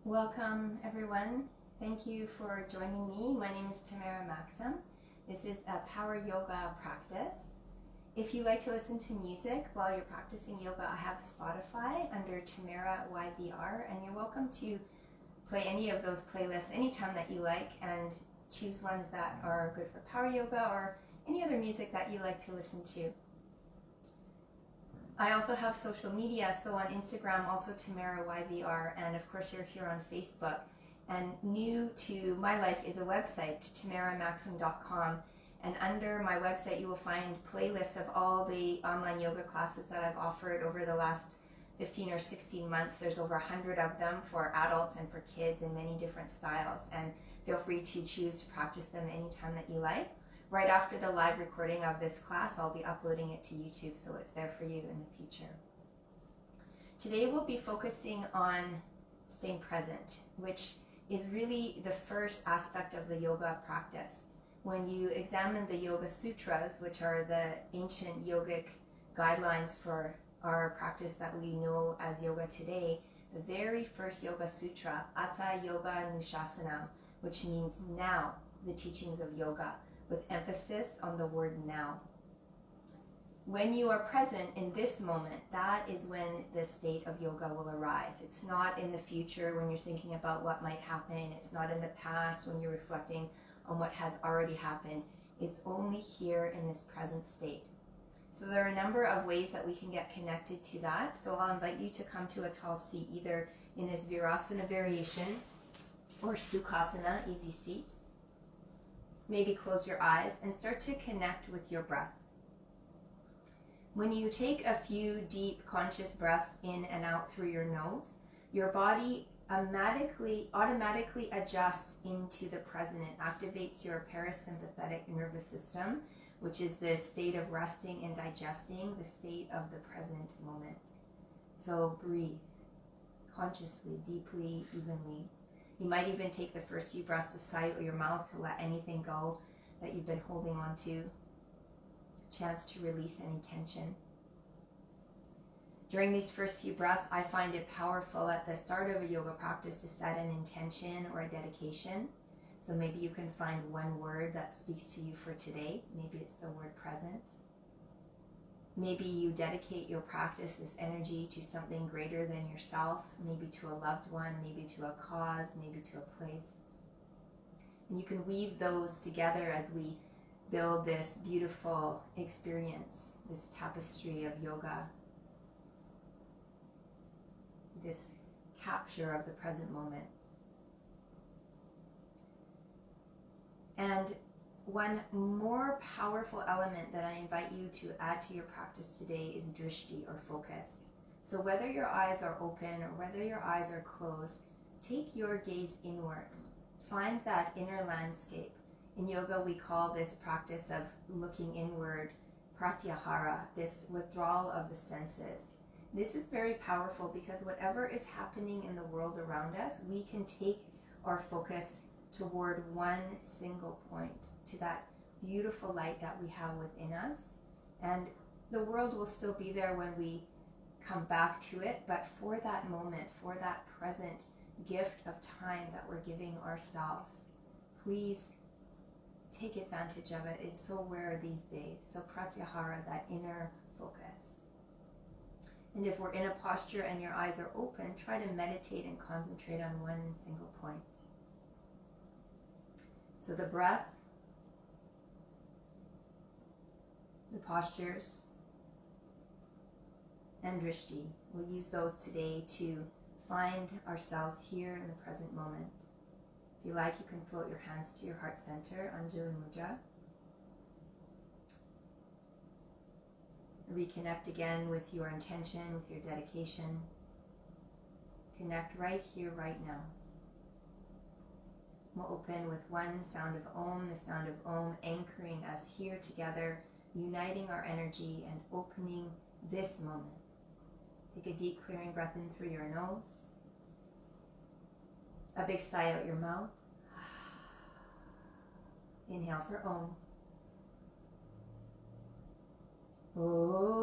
Welcome everyone. Thank you for joining me. My name is Tamara Maxim. This is a power yoga practice. If you like to listen to music while you're practicing yoga, I have Spotify under Tamara YVR, and you're welcome to play any of those playlists anytime that you like and choose ones that are good for power yoga or any other music that you like to listen to. I also have social media, so on Instagram, also Tamara YVR, and of course you're here on Facebook. And new to my life is a website, tamaramaxim.com, and under my website you will find playlists of all the online yoga classes that I've offered over the last 15 or 16 months. There's over 100 of them for adults and for kids in many different styles, and feel free to choose to practice them anytime that you like. Right after the live recording of this class, I'll be uploading it to YouTube, so it's there for you in the future. Today we'll be focusing on staying present, which is really the first aspect of the yoga practice. When you examine the Yoga Sutras, which are the ancient yogic guidelines for our practice that we know as yoga today, the very first Yoga Sutra, Atha Yoga Anushasanma, which means now, the teachings of yoga, with emphasis on the word now. When you are present in this moment, that is when the state of yoga will arise. It's not in the future when you're thinking about what might happen. It's not in the past when you're reflecting on what has already happened. It's only here in this present state. So there are a number of ways that we can get connected to that. So I'll invite you to come to a tall seat, either in this Virasana variation or Sukhasana, easy seat. Maybe close your eyes and start to connect with your breath. When you take a few deep conscious breaths in and out through your nose, your body automatically adjusts into the present. It activates your parasympathetic nervous system, which is the state of resting and digesting, the state of the present moment. So breathe consciously, deeply, evenly. You might even take the first few breaths to sight or your mouth to let anything go that you've been holding on to. Chance to release any tension. During these first few breaths, I find it powerful at the start of a yoga practice to set an intention or a dedication. So maybe you can find one word that speaks to you for today. Maybe it's the word present. Maybe you dedicate your practice, this energy, to something greater than yourself, maybe to a loved one, maybe to a cause, maybe to a place. And you can weave those together as we build this beautiful experience, this tapestry of yoga, this capture of the present moment. And one more powerful element that I invite you to add to your practice today is drishti, or focus. So whether your eyes are open or whether your eyes are closed, take your gaze inward. Find that inner landscape. In yoga, we call this practice of looking inward pratyahara, this withdrawal of the senses. This is very powerful because whatever is happening in the world around us, we can take our focus toward one single point, to that beautiful light that we have within us. And the world will still be there when we come back to it, but for that moment, for that present gift of time that we're giving ourselves, please take advantage of it. It's so rare these days. So pratyahara, that inner focus. And if we're in a posture and your eyes are open, try to meditate and concentrate on one single point. So the breath, the postures, and drishti. We'll use those today to find ourselves here in the present moment. If you like, you can float your hands to your heart center, Anjali Mudra. Reconnect again with your intention, with your dedication. Connect right here, right now. We'll open with one sound of Om, the sound of Om anchoring us here together, uniting our energy and opening this moment. Take a deep clearing breath in through your nose. A big sigh out your mouth. Inhale for Om. Om.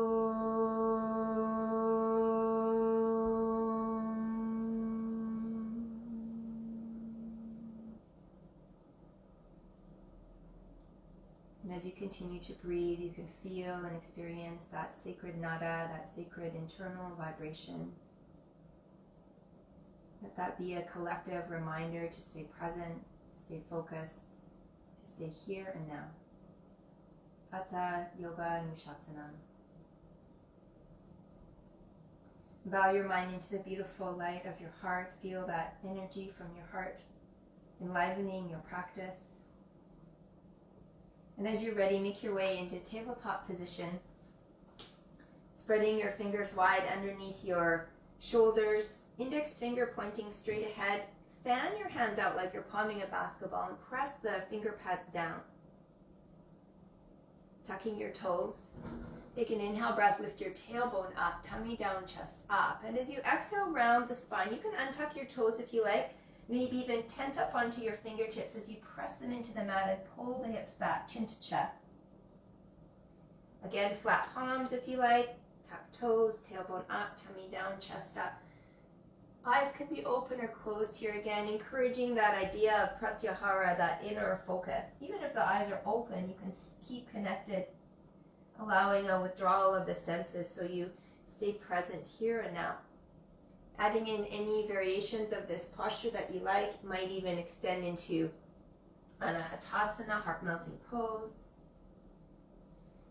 as you continue to breathe, you can feel and experience that sacred nada, that sacred internal vibration. Let that be a collective reminder to stay present, to stay focused, to stay here and now. Atha Yoga Anushasanma. Bow your mind into the beautiful light of your heart. Feel that energy from your heart enlivening your practice. And as you're ready, make your way into tabletop position, spreading your fingers wide underneath your shoulders, index finger pointing straight ahead. Fan your hands out like you're palming a basketball and press the finger pads down. Tucking your toes. Take an inhale breath, lift your tailbone up, tummy down, chest up. And as you exhale, round the spine. You can untuck your toes if you like. Maybe even tent up onto your fingertips as you press them into the mat and pull the hips back, chin to chest. Again, flat palms if you like. Tuck toes, tailbone up, tummy down, chest up. Eyes can be open or closed here again, encouraging that idea of pratyahara, that inner focus. Even if the eyes are open, you can keep connected, allowing a withdrawal of the senses so you stay present here and now. Adding in any variations of this posture that you like, might even extend into Anushasanma, heart-melting pose.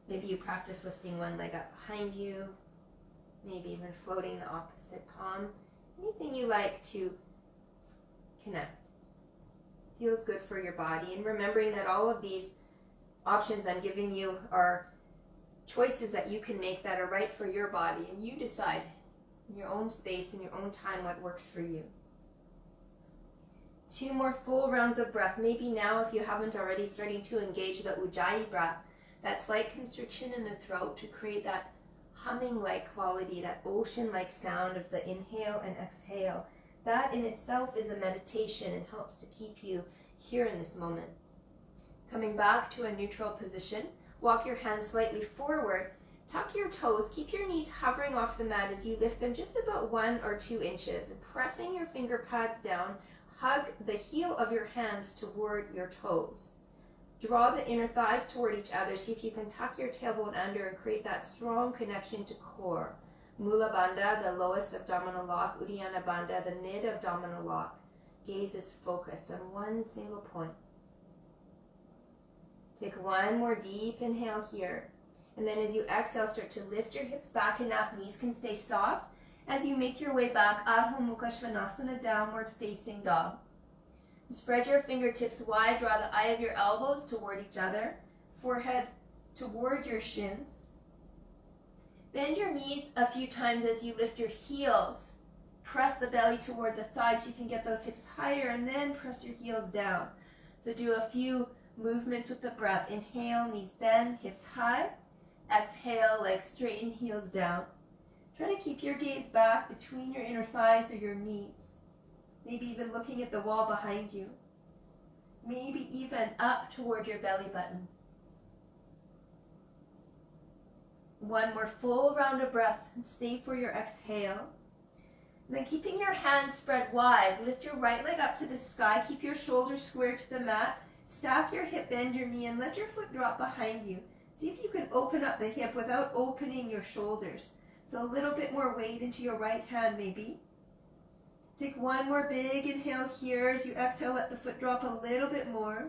Maybe you practice lifting one leg up behind you, maybe even floating the opposite palm. Anything you like to connect. Feels good for your body. And remembering that all of these options I'm giving you are choices that you can make that are right for your body, and you decide in your own space, in your own time, what works for you. 2 more full rounds of breath. Maybe now, if you haven't already, starting to engage the ujjayi breath, that slight constriction in the throat to create that humming-like quality, that ocean-like sound of the inhale and exhale. That in itself is a meditation and helps to keep you here in this moment. Coming back to a neutral position, walk your hands slightly forward. Tuck your toes, keep your knees hovering off the mat as you lift them just about 1 or 2 inches. And pressing your finger pads down, hug the heel of your hands toward your toes. Draw the inner thighs toward each other. See if you can tuck your tailbone under and create that strong connection to core. Mula Bandha, the lowest abdominal lock. Uddiyana Bandha, the mid-abdominal lock. Gaze is focused on one single point. Take 1 more deep inhale here. And then as you exhale, start to lift your hips back and up. Knees can stay soft. As you make your way back, Adho Mukha Svanasana, downward facing dog. Spread your fingertips wide. Draw the eye of your elbows toward each other. Forehead toward your shins. Bend your knees a few times as you lift your heels. Press the belly toward the thighs so you can get those hips higher, and then press your heels down. So do a few movements with the breath. Inhale, knees bend, hips high. Exhale, legs straighten, heels down. Try to keep your gaze back between your inner thighs or your knees. Maybe even looking at the wall behind you. Maybe even up toward your belly button. 1 more full round of breath and stay for your exhale. And then keeping your hands spread wide, lift your right leg up to the sky. Keep your shoulders square to the mat. Stack your hip, bend your knee, and let your foot drop behind you. See if you can open up the hip without opening your shoulders. So a little bit more weight into your right hand maybe. Take 1 more big inhale here. As you exhale, let the foot drop a little bit more.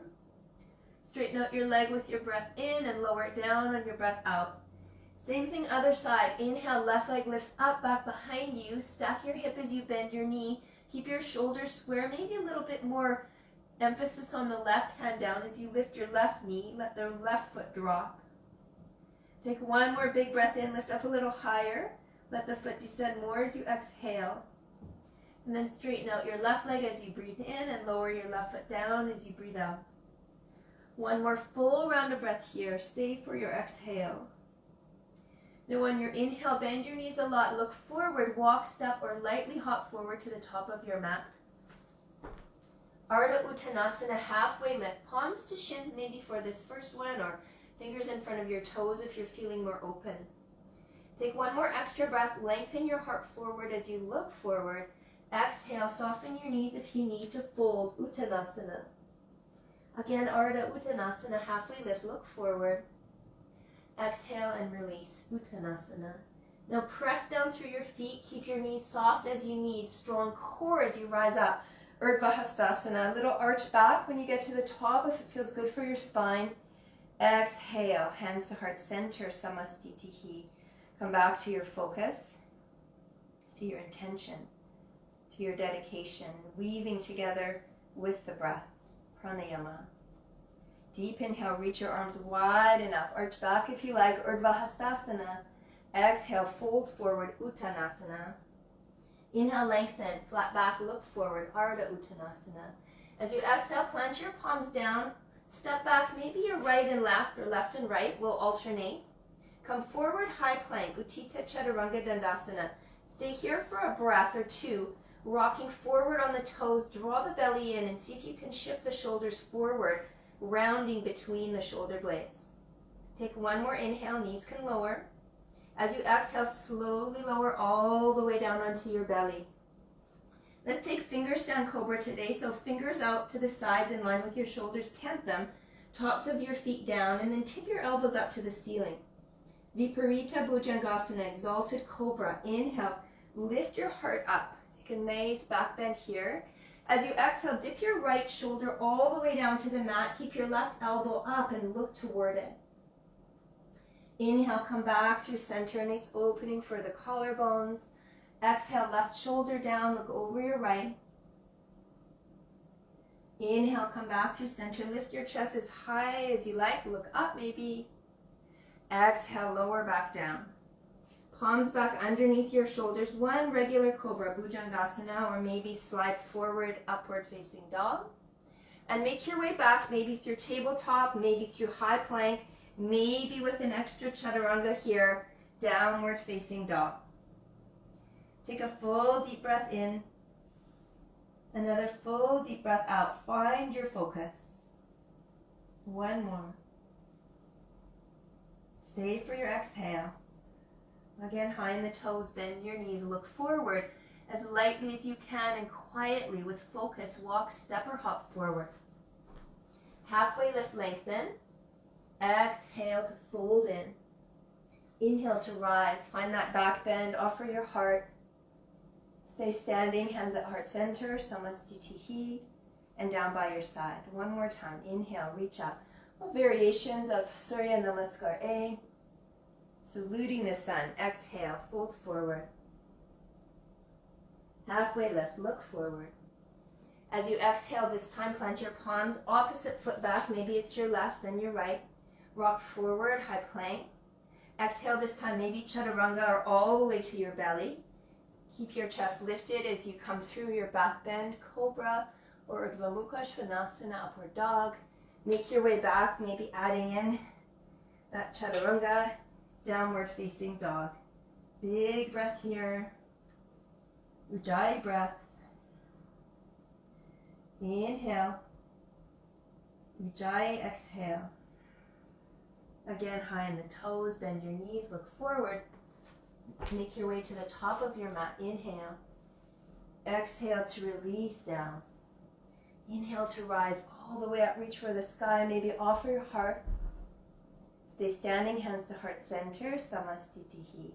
Straighten out your leg with your breath in and lower it down on your breath out. Same thing other side. Inhale, left leg lifts up, back behind you. Stack your hip as you bend your knee. Keep your shoulders square, maybe a little bit more emphasis on the left hand down as you lift your left knee. Let the left foot drop. Take 1 more big breath in, lift up a little higher. Let the foot descend more as you exhale. And then straighten out your left leg as you breathe in and lower your left foot down as you breathe out. 1 more full round of breath here. Stay for your exhale. Now on your inhale, bend your knees a lot. Look forward, walk, step, or lightly hop forward to the top of your mat. Ardha Uttanasana, halfway lift. Palms to shins maybe for this first one, or fingers in front of your toes if you're feeling more open. Take 1 more extra breath. Lengthen your heart forward as you look forward. Exhale, soften your knees if you need to fold Uttanasana. Again, Ardha Uttanasana, halfway lift, look forward. Exhale and release, Uttanasana. Now press down through your feet, keep your knees soft as you need, strong core as you rise up. Urdhva Hastasana, a little arch back when you get to the top if it feels good for your spine. Exhale, hands to heart center, Samastitihi. Come back to your focus, to your intention, to your dedication, weaving together with the breath, pranayama. Deep inhale, reach your arms wide and up, arch back if you like, Urdhva Hastasana. Exhale, fold forward, Uttanasana. Inhale, lengthen, flat back, look forward, Ardha Uttanasana. As you exhale, plant your palms down, step back, maybe you're right and left or left and right, will alternate. Come forward, high plank, Uttita Chaturanga Dandasana. Stay here for a breath or two, rocking forward on the toes, draw the belly in and see if you can shift the shoulders forward, rounding between the shoulder blades. Take one more inhale, knees can lower. As you exhale, slowly lower all the way down onto your belly. Let's take fingers down cobra today. So fingers out to the sides in line with your shoulders, tent them, tops of your feet down, and then tip your elbows up to the ceiling. Viparita Bhujangasana, exalted cobra. Inhale, lift your heart up. Take a nice back bend here. As you exhale, dip your right shoulder all the way down to the mat. Keep your left elbow up and look toward it. Inhale, come back through center, nice opening for the collarbones. Exhale, left shoulder down, look over your right. Inhale, come back through center, lift your chest as high as you like, look up maybe. Exhale, lower back down. Palms back underneath your shoulders, one regular cobra, Bhujangasana, or maybe slide forward, upward facing dog. And make your way back, maybe through tabletop, maybe through high plank, maybe with an extra chaturanga here, downward facing dog. Take a full deep breath in, another full deep breath out. Find your focus. One more. Stay for your exhale. Again, high in the toes, bend your knees, look forward as lightly as you can and quietly with focus, walk, step or hop forward. Halfway lift, lengthen. Exhale to fold in. Inhale to rise. Find that back bend. Offer your heart. Stay standing, hands at heart center, Samastitihi, and down by your side. One more time. Inhale, reach up. Well, variations of Surya Namaskar A. Saluting the sun. Exhale, fold forward. Halfway lift, look forward. As you exhale this time, plant your palms, opposite foot back. Maybe it's your left, then your right. Rock forward, high plank. Exhale this time, maybe chaturanga or all the way to your belly. Keep your chest lifted as you come through your back bend, cobra or Urdhva Mukha Svanasana, upward dog. Make your way back, maybe adding in that chaturanga, downward facing dog. Big breath here. Ujjayi breath. Inhale. Ujjayi exhale. Again, high in the toes, bend your knees, look forward. Make your way to the top of your mat. Inhale. Exhale to release down. Inhale to rise all the way up, reach for the sky. Maybe offer your heart. Stay standing, hands to heart center, Samastitihi.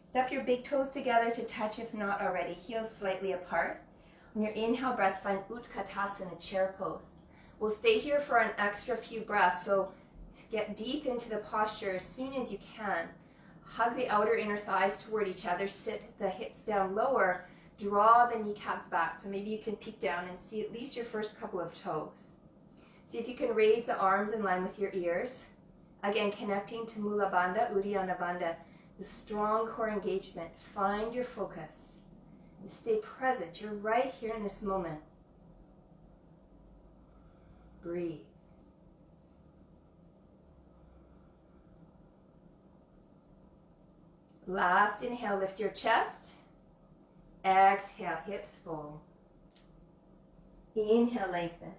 Step your big toes together to touch if not already. Heels slightly apart. On your inhale breath, find Utkatasana, chair pose. We'll stay here for an extra few breaths, so get deep into the posture as soon as you can. Hug the outer inner thighs toward each other, sit the hips down lower, draw the kneecaps back. So maybe you can peek down and see at least your first couple of toes. See if you can raise the arms in line with your ears. Again, connecting to Mula Bandha, Uddiyana Bandha, the strong core engagement. Find your focus. And stay present. You're right here in this moment. Breathe. Last inhale, lift your chest. Exhale, hips fold. Inhale, lengthen.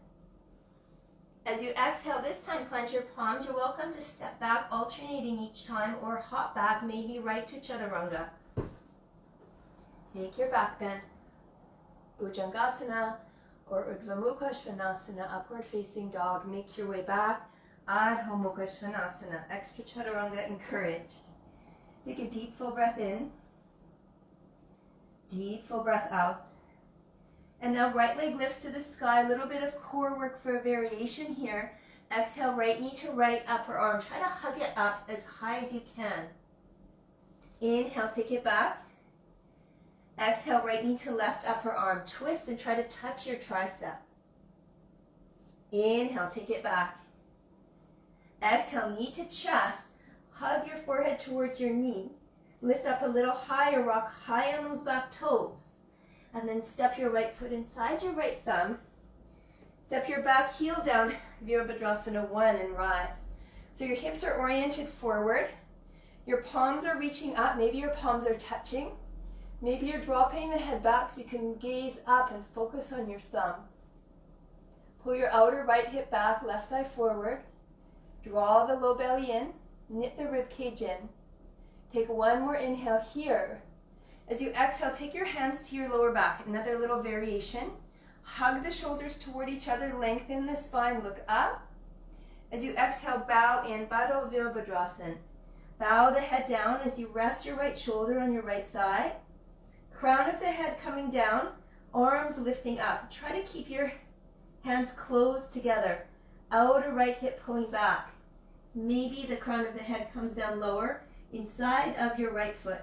As you exhale, this time plant your palms. You're welcome to step back, alternating each time, or hop back, maybe right to chaturanga. Take your back bend, Bhujangasana, or Urdhva Mukha Svanasana, upward facing dog. Make your way back, Adho Mukha Svanasana, extra chaturanga encouraged. Take a deep full breath in, deep full breath out. And now right leg lifts to the sky, a little bit of core work for a variation here. Exhale, right knee to right upper arm. Try to hug it up as high as you can. Inhale, take it back. Exhale, right knee to left upper arm. Twist and try to touch your tricep. Inhale, take it back. Exhale, knee to chest. Hug your forehead towards your knee. Lift up a little higher, rock high on those back toes. And then step your right foot inside your right thumb. Step your back heel down, Virabhadrasana 1, and rise. So your hips are oriented forward. Your palms are reaching up. Maybe your palms are touching. Maybe you're dropping the head back so you can gaze up and focus on your thumbs. Pull your outer right hip back, left thigh forward. Draw the low belly in. Knit the rib cage in. Take one more inhale here. As you exhale, take your hands to your lower back. Another little variation. Hug the shoulders toward each other. Lengthen the spine. Look up. As you exhale, bow in Baddha Virabhadrasana. Bow the head down as you rest your right shoulder on your right thigh. Crown of the head coming down. Arms lifting up. Try to keep your hands closed together. Outer right hip pulling back. Maybe the crown of the head comes down lower. Inside of your right foot.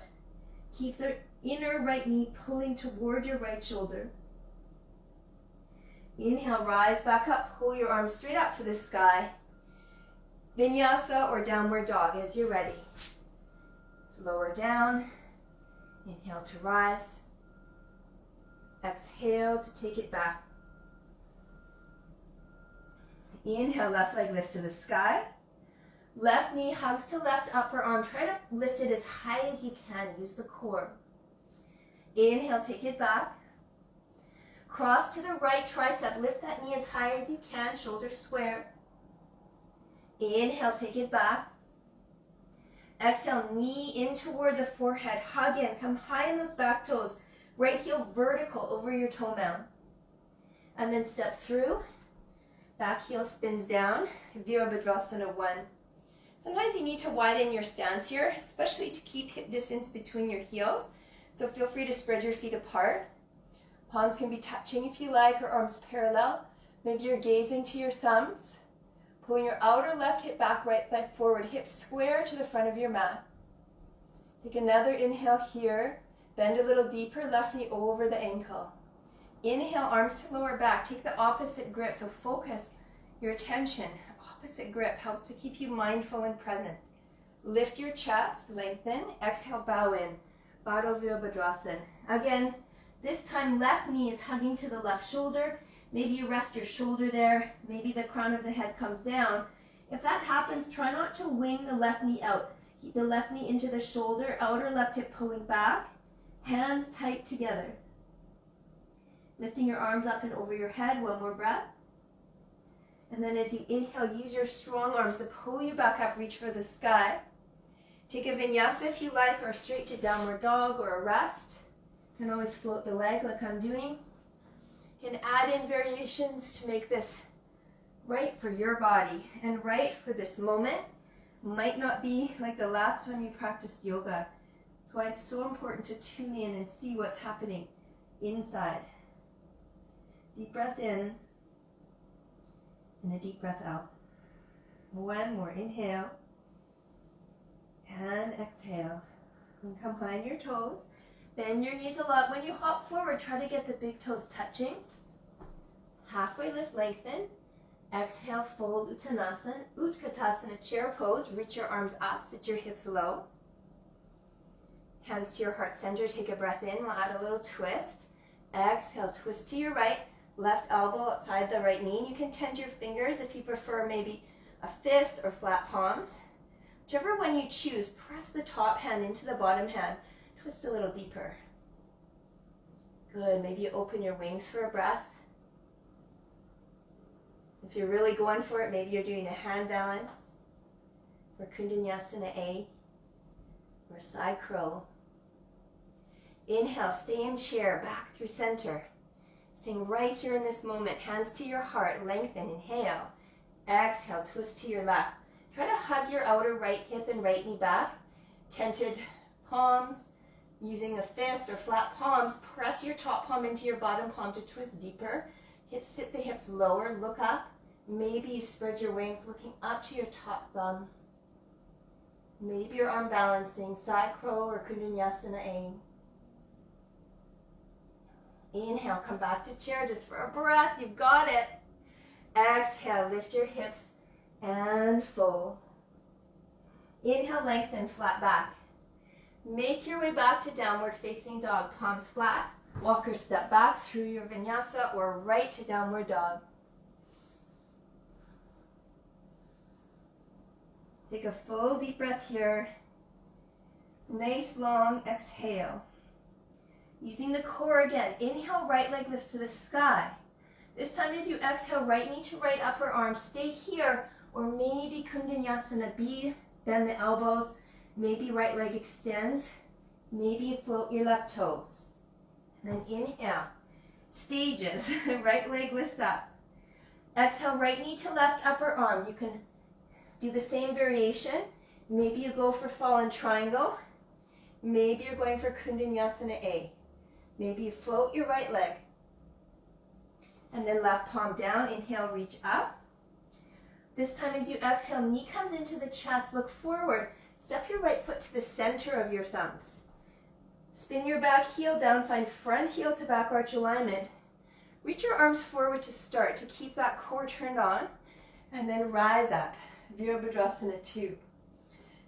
Keep the inner right knee pulling toward your right shoulder. Inhale, rise back up. Pull your arms straight up to the sky. Vinyasa or downward dog as you're ready. Lower down. Inhale to rise. Exhale to take it back. Inhale, left leg lifts to the sky. Left knee hugs to left upper arm. Try to lift it as high as you can. Use the core. Inhale, take it back. Cross to the right tricep. Lift that knee as high as you can. Shoulders square. Inhale, take it back. Exhale, knee in toward the forehead. Hug in. Come high in those back toes. Right heel vertical over your toe mound. And then step through. Back heel spins down. Virabhadrasana 1. Sometimes you need to widen your stance here, especially to keep hip distance between your heels. So feel free to spread your feet apart. Palms can be touching if you like, or arms parallel. Maybe you're gazing to your thumbs. Pulling your outer left hip back, right thigh forward. Hips square to the front of your mat. Take another inhale here. Bend a little deeper, left knee over the ankle. Inhale, arms to lower back. Take the opposite grip, so focus your attention. Opposite grip helps to keep you mindful and present. Lift your chest, lengthen. Exhale, bow in. Baddha Virabhadrasana. Again, this time left knee is hugging to the left shoulder. Maybe you rest your shoulder there. Maybe the crown of the head comes down. If that happens, try not to wing the left knee out. Keep the left knee into the shoulder, outer left hip pulling back. Hands tight together. Lifting your arms up and over your head. One more breath. And then as you inhale, use your strong arms to pull you back up, reach for the sky. Take a vinyasa if you like, or straight to downward dog or a rest. You can always float the leg like I'm doing. You can add in variations to make this right for your body and right for this moment. Might not be like the last time you practiced yoga. That's why it's so important to tune in and see what's happening inside. Deep breath in. And a deep breath out. One more inhale. And exhale. And come behind your toes. Bend your knees a lot. When you hop forward, try to get the big toes touching. Halfway lift, lengthen. Exhale, fold Uttanasana. Utkatasana, chair pose. Reach your arms up, sit your hips low. Hands to your heart center. Take a breath in. We'll add a little twist. Exhale, twist to your right. Left elbow outside the right knee. You can tend your fingers if you prefer maybe a fist or flat palms. Whichever one you choose, press the top hand into the bottom hand. Twist a little deeper. Good. Maybe you open your wings for a breath. If you're really going for it, maybe you're doing a hand balance for Kundanyasana A or side crow. Inhale, stay in chair, back through center. Staying right here in this moment. Hands to your heart. Lengthen. Inhale. Exhale. Twist to your left. Try to hug your outer right hip and right knee back. Tented palms. Using a fist or flat palms, press your top palm into your bottom palm to twist deeper. Sit the hips lower. Look up. Maybe you spread your wings looking up to your top thumb. Maybe your arm balancing, side crow or Kundalini A. Inhale, come back to chair just for a breath. You've got it. Exhale, lift your hips and fold. Inhale, lengthen, flat back. Make your way back to downward facing dog. Palms flat. Walk or step back through your vinyasa or right to downward dog. Take a full deep breath here. Nice long exhale. Using the core again. Inhale, right leg lifts to the sky. This time as you exhale, right knee to right upper arm. Stay here, or maybe Kundalini B. Bend the elbows. Maybe right leg extends. Maybe you float your left toes. And then inhale. Stages. Right leg lifts up. Exhale, right knee to left upper arm. You can do the same variation. Maybe you go for fallen triangle. Maybe you're going for Kundalini A. Maybe you float your right leg. And then left palm down. Inhale, reach up. This time as you exhale, knee comes into the chest. Look forward. Step your right foot to the center of your thumbs. Spin your back heel down. Find front heel to back arch alignment. Reach your arms forward to start, to keep that core turned on. And then rise up. Virabhadrasana 2.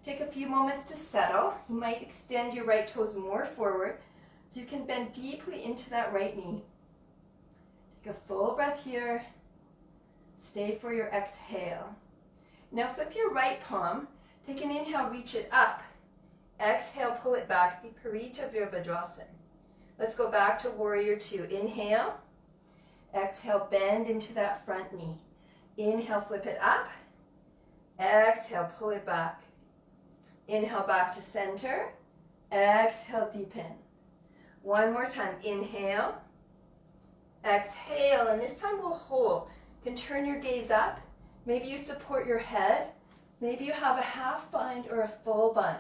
Take a few moments to settle. You might extend your right toes more forward so you can bend deeply into that right knee. Take a full breath here. Stay for your exhale. Now flip your right palm. Take an inhale, reach it up. Exhale, pull it back. Viparita Virabhadrasana. Let's go back to Warrior 2. Inhale. Exhale, bend into that front knee. Inhale, flip it up. Exhale, pull it back. Inhale, back to center. Exhale, deepen. One more time. Inhale. Exhale, and this time we'll hold. You can turn your gaze up. Maybe you support your head. Maybe you have a half bind or a full bind.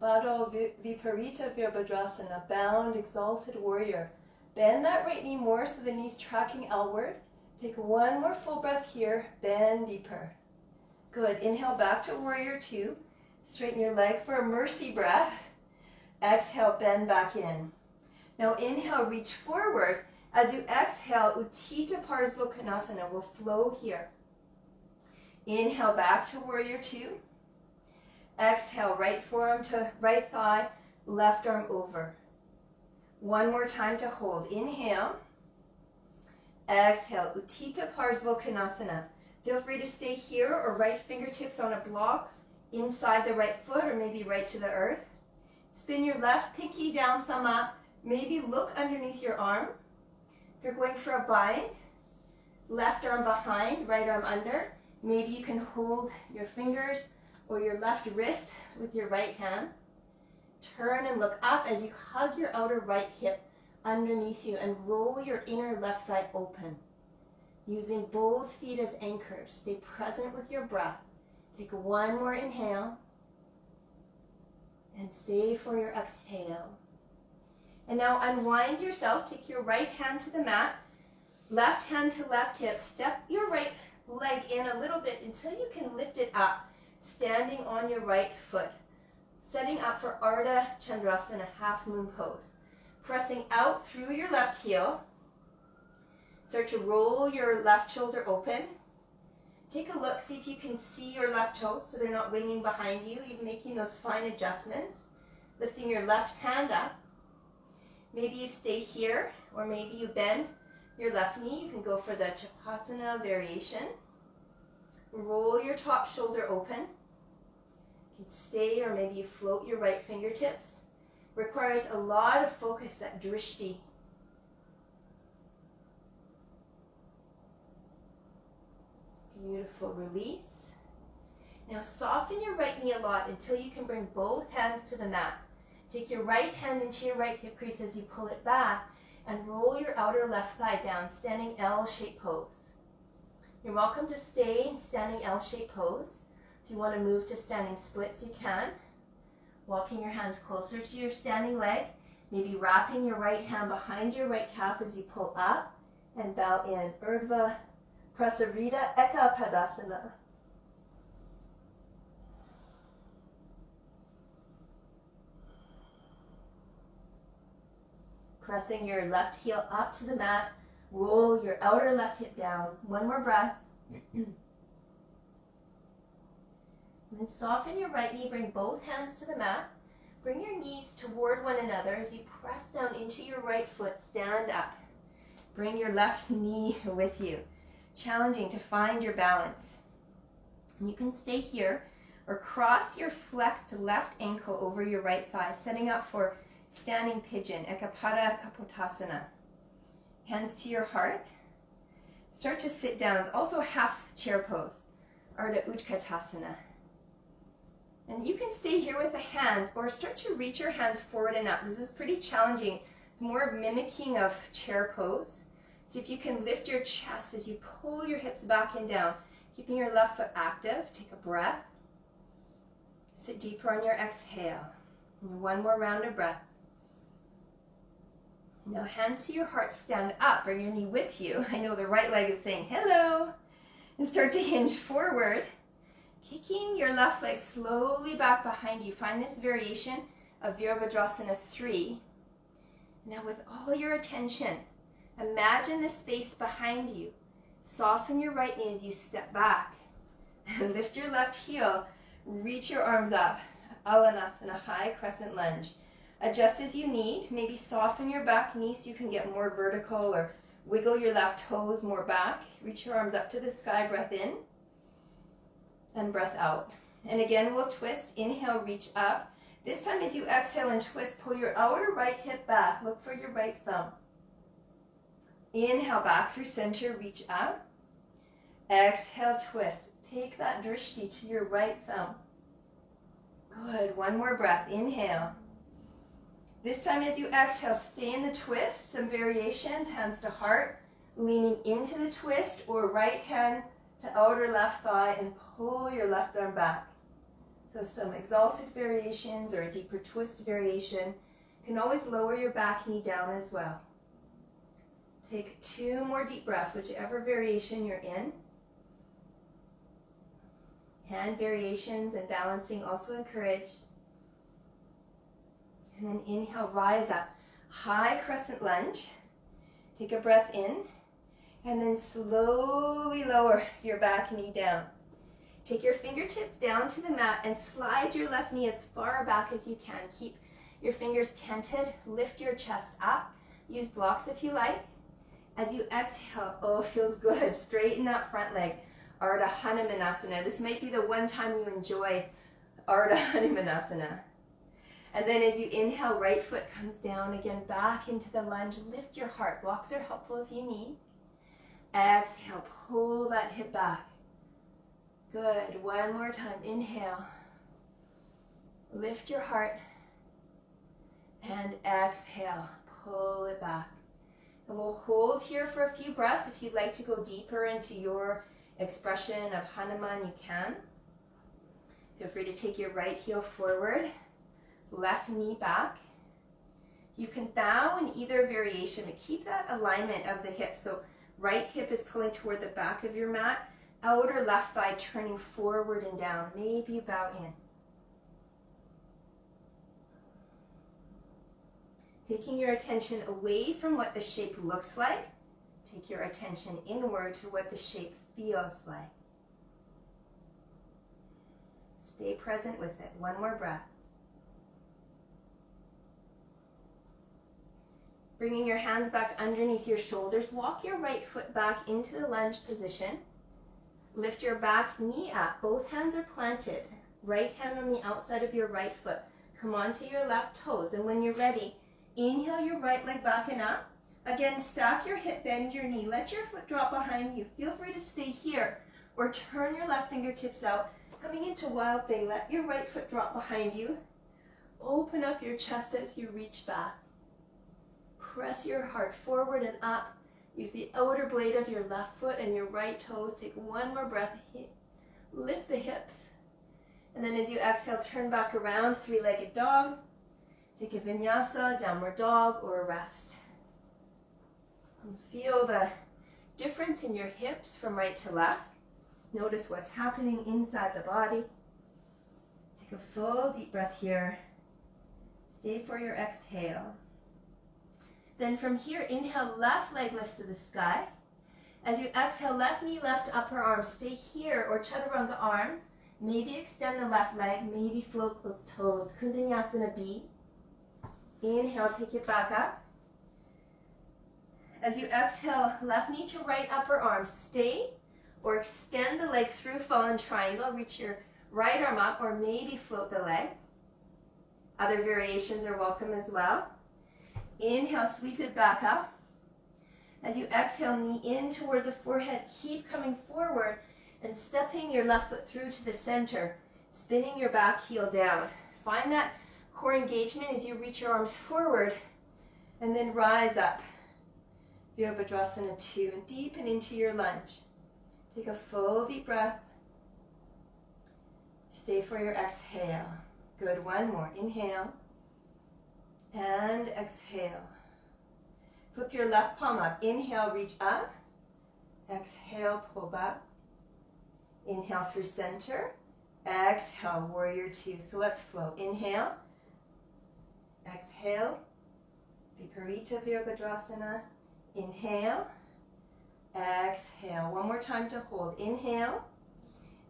Bado Viparita Virabhadrasana, bound, exalted warrior. Bend that right knee more so the knee's tracking outward. Take one more full breath here. Bend deeper. Good. Inhale, back to Warrior 2. Straighten your leg for a mercy breath. Exhale, bend back in. Now inhale, reach forward. As you exhale, Utthita Parsvakonasana will flow here. Inhale, back to Warrior 2. Exhale, right forearm to right thigh, left arm over. One more time to hold. Inhale. Exhale, Utthita Parsvakonasana. Feel free to stay here or right fingertips on a block inside the right foot or maybe right to the earth. Spin your left pinky down, thumb up. Maybe look underneath your arm. If you're going for a bind, left arm behind, right arm under. Maybe you can hold your fingers or your left wrist with your right hand. Turn and look up as you hug your outer right hip underneath you and roll your inner left thigh open. Using both feet as anchors. Stay present with your breath. Take one more inhale. And stay for your exhale. And now unwind yourself. Take your right hand to the mat. Left hand to left hip. Step your right leg in a little bit until you can lift it up. Standing on your right foot. Setting up for Ardha Chandrasana, half moon pose. Pressing out through your left heel. Start to roll your left shoulder open. Take a look, see if you can see your left toes so they're not winging behind you. You're making those fine adjustments. Lifting your left hand up. Maybe you stay here, or maybe you bend your left knee. You can go for the Chapasana variation. Roll your top shoulder open. You can stay, or maybe you float your right fingertips. Requires a lot of focus, that drishti. Beautiful. Release. Now soften your right knee a lot until you can bring both hands to the mat. Take your right hand into your right hip crease as you pull it back and roll your outer left thigh down, standing L-shaped pose. You're welcome to stay in standing L-shaped pose. If you want to move to standing splits, you can. Walking your hands closer to your standing leg, maybe wrapping your right hand behind your right calf as you pull up and bow in. Urdhva Prasarita Eka Padasana. Pressing your left heel up to the mat, roll your outer left hip down. One more breath. And then soften your right knee, bring both hands to the mat. Bring your knees toward one another as you press down into your right foot, stand up. Bring your left knee with you. Challenging to find your balance. And you can stay here or cross your flexed left ankle over your right thigh, setting up for standing pigeon, Ekapada Kapotasana. Hands to your heart. Start to sit down. It's also half chair pose, Ardha Utkatasana. And you can stay here with the hands or start to reach your hands forward and up. This is pretty challenging. It's more mimicking of chair pose. So if you can lift your chest as you pull your hips back and down, keeping your left foot active, take a breath. Sit deeper on your exhale. And one more round of breath. Now hands to your heart, stand up, bring your knee with you. I know the right leg is saying hello. And start to hinge forward. Kicking your left leg slowly back behind you. Find this variation of Virabhadrasana 3. Now with all your attention, imagine the space behind you. Soften your right knee as you step back. And lift your left heel. Reach your arms up. Alanasana, high crescent lunge. Adjust as you need. Maybe soften your back knee so you can get more vertical or wiggle your left toes more back. Reach your arms up to the sky. Breath in. And breath out. And again, we'll twist. Inhale, reach up. This time as you exhale and twist, pull your outer right hip back. Look for your right thumb. Inhale, back through center, reach up. Exhale, twist. Take that drishti to your right thumb. Good. One more breath. Inhale. This time as you exhale, stay in the twist. Some variations, hands to heart, leaning into the twist, or right hand to outer left thigh and pull your left arm back. So some exalted variations or a deeper twist variation. You can always lower your back knee down as well. Take 2 more deep breaths, whichever variation you're in. Hand variations and balancing also encouraged. And then inhale, rise up. High crescent lunge. Take a breath in. And then slowly lower your back knee down. Take your fingertips down to the mat and slide your left knee as far back as you can. Keep your fingers tented. Lift your chest up. Use blocks if you like. As you exhale, oh, feels good. Straighten that front leg. Ardha Hanumanasana. This might be the one time you enjoy Ardha Hanumanasana. And then as you inhale, right foot comes down again, back into the lunge. Lift your heart. Blocks are helpful if you need. Exhale, pull that hip back. Good. One more time. Inhale. Lift your heart. And exhale. Pull it back. And we'll hold here for a few breaths. If you'd like to go deeper into your expression of Hanuman, you can. Feel free to take your right heel forward. Left knee back. You can bow in either variation, but keep that alignment of the hip. So right hip is pulling toward the back of your mat. Outer left thigh turning forward and down. Maybe you bow in. Taking your attention away from what the shape looks like. Take your attention inward to what the shape feels like. Stay present with it. One more breath. Bringing your hands back underneath your shoulders. Walk your right foot back into the lunge position. Lift your back knee up. Both hands are planted. Right hand on the outside of your right foot. Come onto your left toes. And when you're ready, inhale your right leg back and up. Again, stack your hip, bend your knee. Let your foot drop behind you. Feel free to stay here or turn your left fingertips out. Coming into wild thing, let your right foot drop behind you. Open up your chest as you reach back. press your heart forward and up. Use the outer blade of your left foot and your right toes. Take one more breath. Lift the hips. And then as you exhale, turn back around, three-legged dog. Take a vinyasa, downward dog, or a rest. And feel the difference in your hips from right to left. Notice what's happening inside the body. Take a full deep breath here. Stay for your exhale. Then from here, inhale, left leg lifts to the sky. As you exhale, left knee, left upper arm. Stay here or chaturanga arms. Maybe extend the left leg, maybe float those toes. Kundanyasana B. Inhale, take it back up. As you exhale, left knee to right upper arm. Stay or extend the leg through fallen triangle. Reach your right arm up or maybe float the leg. Other variations are welcome as well. Inhale, sweep it back up. As you exhale, knee in toward the forehead. Keep coming forward and stepping your left foot through to the center. Spinning your back heel down. Find that core engagement as you reach your arms forward and then rise up. Virabhadrasana 2 and deepen into your lunge. Take a full deep breath. Stay for your exhale. Good, one more. Inhale and exhale. Flip your left palm up. Inhale, reach up. Exhale, pull back. Inhale through center. Exhale, warrior 2. So let's flow. Inhale. Exhale. Viparita Virabhadrasana. Inhale. Exhale. One more time to hold. Inhale.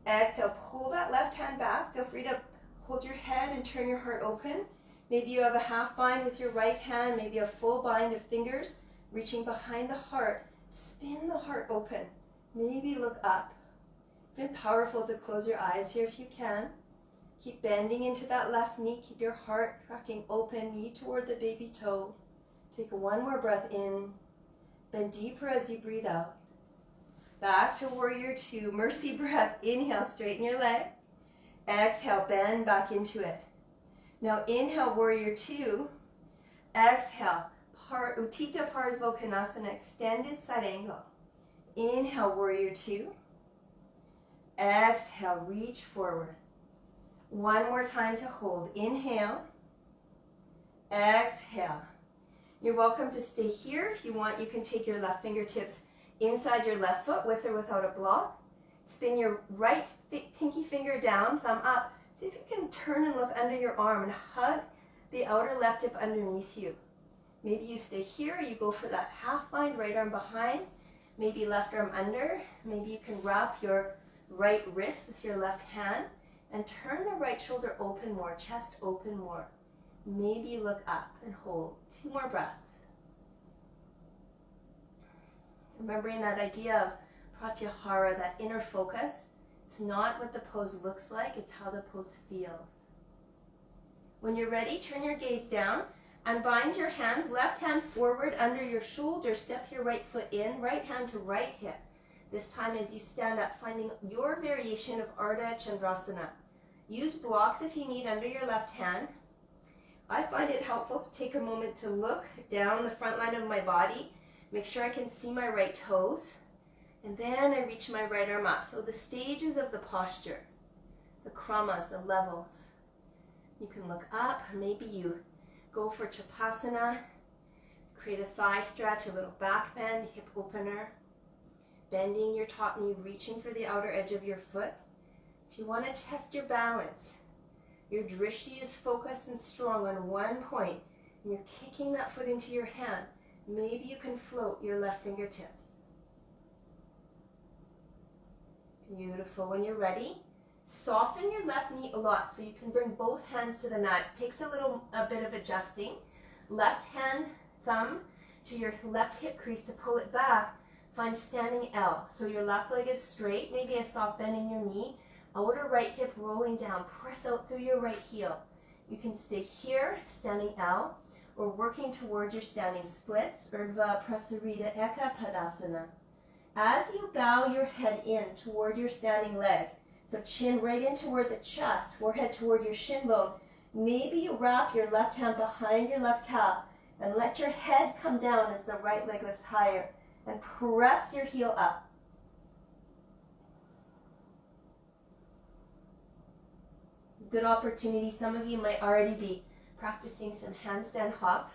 Exhale. Pull that left hand back. Feel free to hold your head and turn your heart open. Maybe you have a half bind with your right hand, maybe a full bind of fingers reaching behind the heart. Spin the heart open. Maybe look up. It's been powerful to close your eyes here if you can. Keep bending into that left knee. Keep your heart cracking open, knee toward the baby toe. Take one more breath in. Bend deeper as you breathe out. Back to warrior 2. Mercy breath. Inhale, straighten your leg. Exhale, bend back into it. Now inhale, warrior 2. Exhale, Uttita Parsvottanasana, extended side angle. Inhale, warrior 2. Exhale, reach forward. One more time to hold. Inhale. Exhale. You're welcome to stay here. If you want, you can take your left fingertips inside your left foot with or without a block. Spin your right pinky finger down, thumb up. See if you can turn and look under your arm and hug the outer left hip underneath you. Maybe you stay here or you go for that half bind, right arm behind, maybe left arm under. Maybe you can wrap your right wrist with your left hand and turn the right shoulder open more, chest open more. Maybe look up and hold. 2 more breaths. Remembering that idea of pratyahara, that inner focus. It's not what the pose looks like, it's how the pose feels. When you're ready, turn your gaze down and bind your hands, left hand forward under your shoulder, step your right foot in, right hand to right hip. This time as you stand up, finding your variation of Ardha Chandrasana. Use blocks if you need under your left hand. I find it helpful to take a moment to look down the front line of my body, make sure I can see my right toes. And then I reach my right arm up. So the stages of the posture, the kramas, the levels. You can look up, maybe you go for Chapasana, create a thigh stretch, a little back bend, hip opener, bending your top knee, reaching for the outer edge of your foot. If you want to test your balance, your drishti is focused and strong on one point, and you're kicking that foot into your hand, maybe you can float your left fingertips. Beautiful. When you're ready, soften your left knee a lot so you can bring both hands to the mat. It takes a bit of adjusting. Left hand, thumb to your left hip crease to pull it back. Find standing L. So your left leg is straight, maybe a soft bend in your knee. Outer right hip rolling down. Press out through your right heel. You can stay here, standing L, or working towards your standing splits, Urdhva Prasarita Eka Padasana. As you bow your head in toward your standing leg, so chin right in toward the chest, forehead toward your shin bone, maybe you wrap your left hand behind your left calf And let your head come down as the right leg lifts higher. And press your heel up. Good opportunity. Some of you might already be practicing some handstand hops.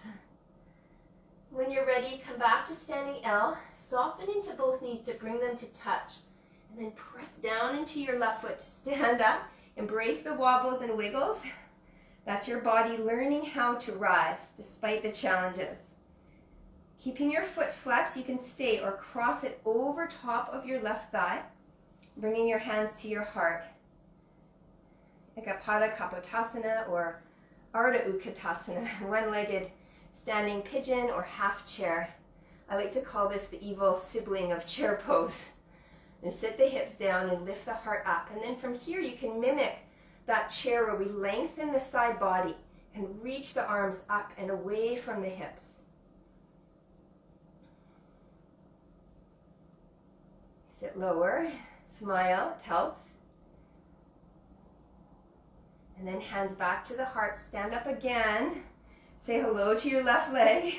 When you're ready, come back to standing L. Soften into both knees to bring them to touch. And then press down into your left foot to stand up. Embrace the wobbles and wiggles. That's your body learning how to rise despite the challenges. Keeping your foot flexed, you can stay or cross it over top of your left thigh, bringing your hands to your heart. Ekapada Kapotasana or Ardha Utkatasana, one-legged standing pigeon or half chair. I like to call this the evil sibling of chair pose. And sit the hips down and lift the heart up. And then from here you can mimic that chair where we lengthen the side body and reach the arms up and away from the hips. Sit lower, smile, it helps. And then hands back to the heart, stand up again. Say hello to your left leg.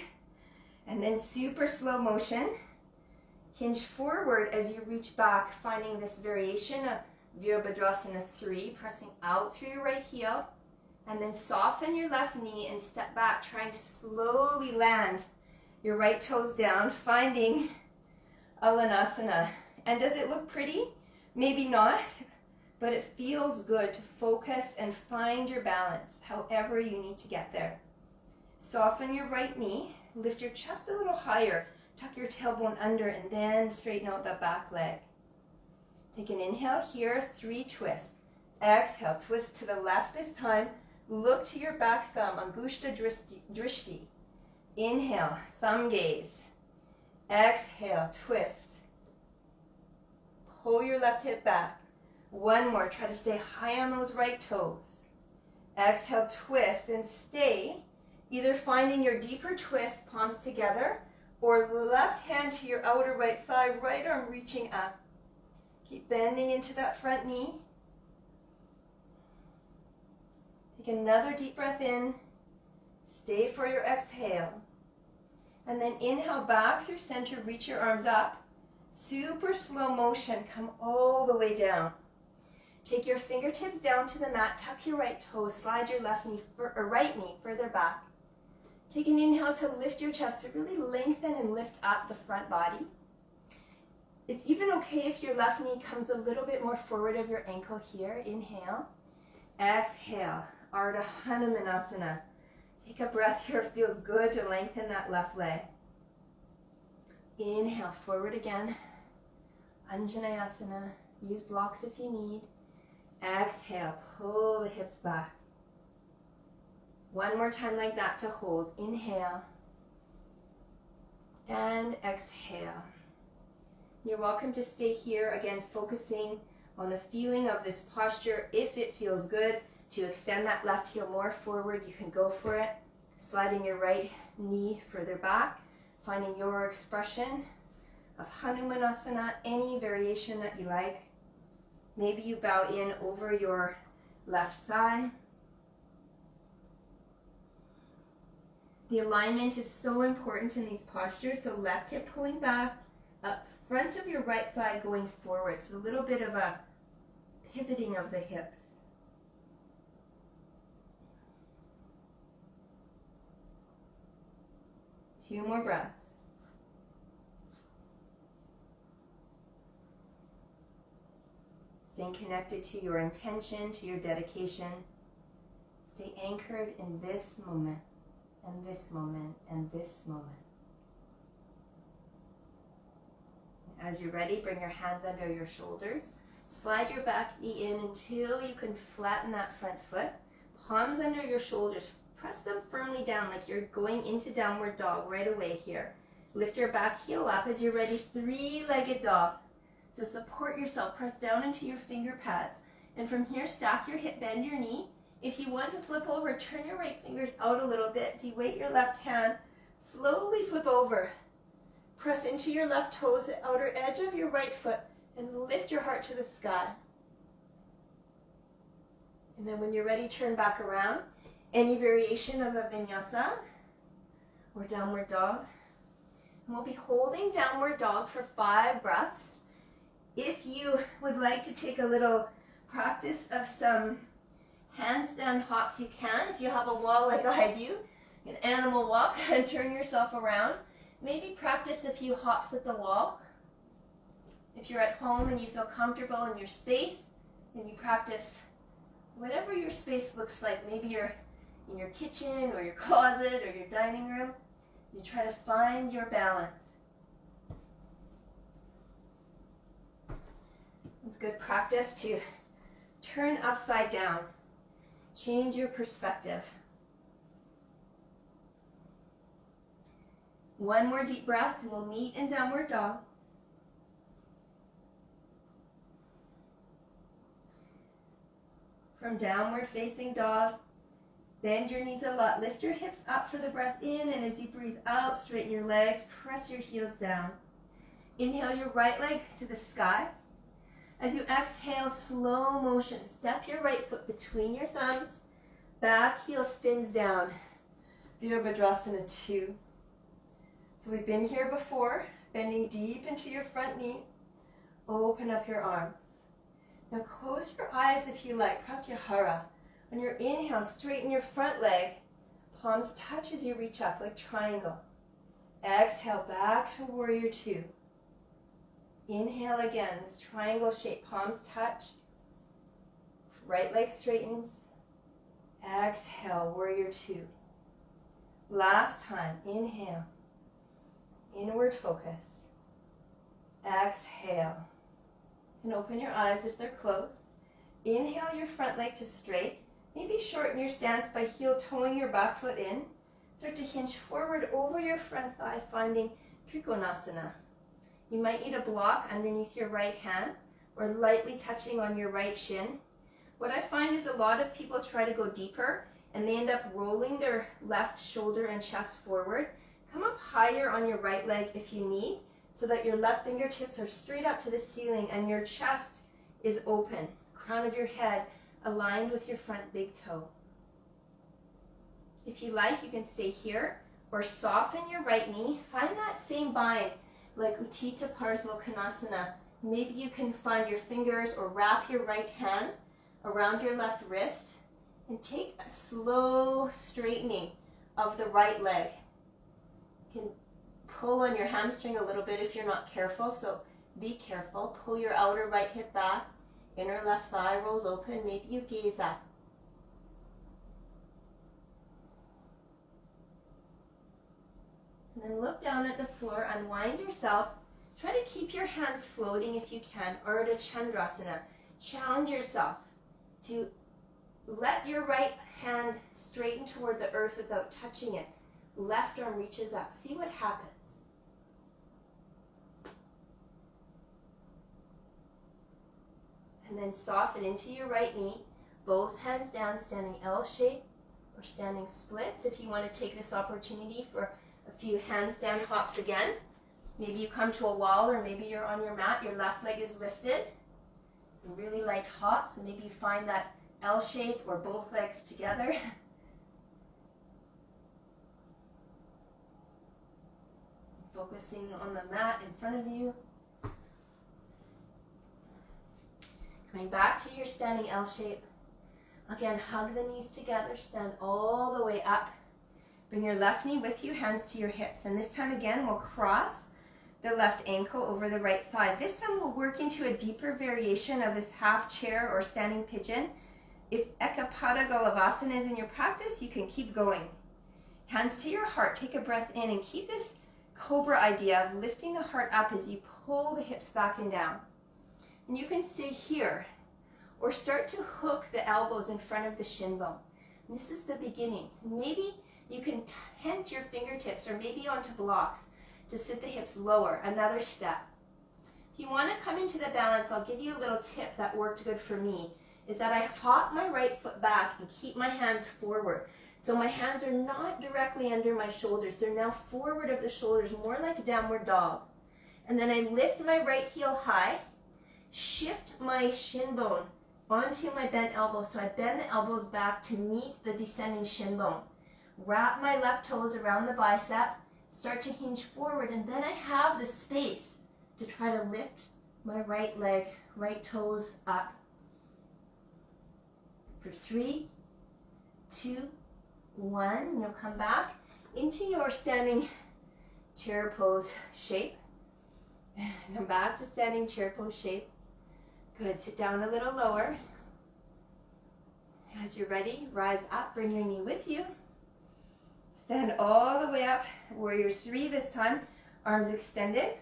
And then super slow motion. Hinge forward as you reach back, finding this variation of Virabhadrasana 3, pressing out through your right heel. And then soften your left knee and step back, trying to slowly land your right toes down, finding Alanasana. And does it look pretty? Maybe not, but it feels good to focus and find your balance, however you need to get there. Soften your right knee, lift your chest a little higher, tuck your tailbone under, and then straighten out that back leg. Take an inhale here, 3 twists. Exhale, twist to the left this time. Look to your back thumb, Angushta Drishti. Inhale, thumb gaze. Exhale, twist. Pull your left hip back. One more, try to stay high on those right toes. Exhale, twist and stay, either finding your deeper twist, palms together, or the left hand to your outer right thigh, right arm reaching up. Keep bending into that front knee. Take another deep breath in. Stay for your exhale. And then inhale back through center, reach your arms up. Super slow motion, come all the way down. Take your fingertips down to the mat, tuck your right toes, slide your left knee or right knee further back. Take an inhale to lift your chest, to really lengthen and lift up the front body. It's even okay if your left knee comes a little bit more forward of your ankle here. Inhale. Exhale. Ardha Hanumanasana. Take a breath here. It feels good to lengthen that left leg. Inhale, forward again. Anjaneyasana. Use blocks if you need. Exhale, pull the hips back. One more time like that to hold. Inhale. And exhale. You're welcome to stay here, again, focusing on the feeling of this posture. If it feels good to extend that left heel more forward, you can go for it. Sliding your right knee further back, finding your expression of Hanumanasana, any variation that you like. Maybe you bow in over your left thigh. The alignment is so important in these postures, so left hip pulling back, up front of your right thigh going forward. So a little bit of a pivoting of the hips. Two more breaths. Staying connected to your intention, to your dedication. Stay anchored in this moment, and this moment, and this moment. As you're ready, bring your hands under your shoulders. Slide your back knee in until you can flatten that front foot. Palms under your shoulders. Press them firmly down like you're going into downward dog right away here. Lift your back heel up as you're ready. 3-legged dog. So support yourself. Press down into your finger pads. And from here, stack your hip, bend your knee. If you want to flip over, turn your right fingers out a little bit. De-weight your left hand. Slowly flip over. Press into your left toes, the outer edge of your right foot, and lift your heart to the sky. And then when you're ready, turn back around. Any variation of a vinyasa. or downward dog. And we'll be holding downward dog for 5 breaths. If you would like to take a little practice of some handstand hops, you can. If you have a wall like I do, an animal walk and turn yourself around. Maybe practice a few hops at the wall. If you're at home and you feel comfortable in your space, then you practice whatever your space looks like. Maybe you're in your kitchen or your closet or your dining room. You try to find your balance. It's good practice to turn upside down. Change your perspective. One more deep breath and we'll meet in downward dog. From downward facing dog, bend your knees a lot. Lift your hips up for the breath in, and as you breathe out, straighten your legs, press your heels down. Inhale your right leg to the sky. As you exhale, slow motion. Step your right foot between your thumbs. Back heel spins down. Virabhadrasana 2. So we've been here before, bending deep into your front knee. Open up your arms. Now close your eyes if you like, Pratyahara. On your inhale, straighten your front leg. Palms touch as you reach up like triangle. Exhale, back to warrior 2. Inhale again, this triangle shape, palms touch. Right leg straightens. Exhale, warrior 2. Last time, inhale. Inward focus. Exhale. And open your eyes if they're closed. Inhale your front leg to straight. Maybe shorten your stance by heel toeing your back foot in. Start to hinge forward over your front thigh, finding Trikonasana. You might need a block underneath your right hand or lightly touching on your right shin. What I find is a lot of people try to go deeper and they end up rolling their left shoulder and chest forward. Come up higher on your right leg if you need, so that your left fingertips are straight up to the ceiling and your chest is open. Crown of your head aligned with your front big toe. If you like, you can stay here or soften your right knee. Find that same bind like Utthita Parsvakonasana. Maybe you can find your fingers or wrap your right hand around your left wrist and take a slow straightening of the right leg. You can pull on your hamstring a little bit if you're not careful, so be careful. Pull your outer right hip back, inner left thigh rolls open, maybe you gaze up. And then look down at the floor, unwind yourself. Try to keep your hands floating if you can, Ardha Chandrasana. Challenge yourself to let your right hand straighten toward the earth without touching it. Left arm reaches up. See what happens. And then soften into your right knee. Both hands down, standing L shape or standing splits. If you want to take this opportunity for a few handstand hops again. Maybe you come to a wall or maybe you're on your mat. Your left leg is lifted. Really light hops. And maybe you find that L shape or both legs together. Focusing on the mat in front of you. Coming back to your standing L shape. Again, hug the knees together, stand all the way up. Bring your left knee with you, hands to your hips. And this time again, we'll cross the left ankle over the right thigh. This time we'll work into a deeper variation of this half chair or standing pigeon. If Ekapada Galavasana is in your practice, you can keep going. Hands to your heart, take a breath in and keep this cobra idea of lifting the heart up as you pull the hips back and down. And you can stay here or start to hook the elbows in front of the shin bone. And this is the beginning. Maybe you can hint your fingertips or maybe onto blocks to sit the hips lower, another step. If you want to come into the balance, I'll give you a little tip that worked good for me, is that I hop my right foot back and keep my hands forward. So my hands are not directly under my shoulders. They're now forward of the shoulders, more like a downward dog. And then I lift my right heel high, shift my shin bone onto my bent elbow. So I bend the elbows back to meet the descending shin bone. Wrap my left toes around the bicep, start to hinge forward, and then I have the space to try to lift my right leg, right toes up. For 3, 2, 1, you'll come back into your standing chair pose shape. Come back to standing chair pose shape. Good, sit down a little lower. As you're ready, rise up, bring your knee with you. Stand all the way up, warrior 3 this time, arms extended.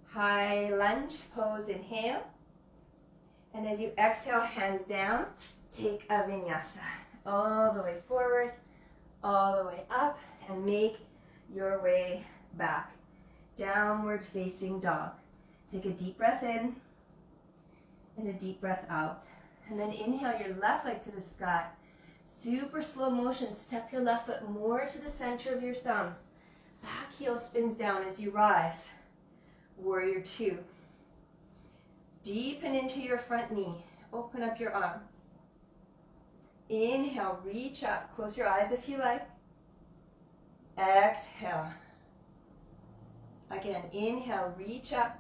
High lunge pose, inhale. And as you exhale, hands down, take a vinyasa. All the way forward, all the way up, and make your way back. Downward facing dog. Take a deep breath in and a deep breath out. And then inhale your left leg to the sky. Super slow motion. Step your left foot more to the center of your thumbs. Back heel spins down as you rise. Warrior 2. Deepen into your front knee. Open up your arms. Inhale, reach up. Close your eyes if you like. Exhale. Again, inhale, reach up.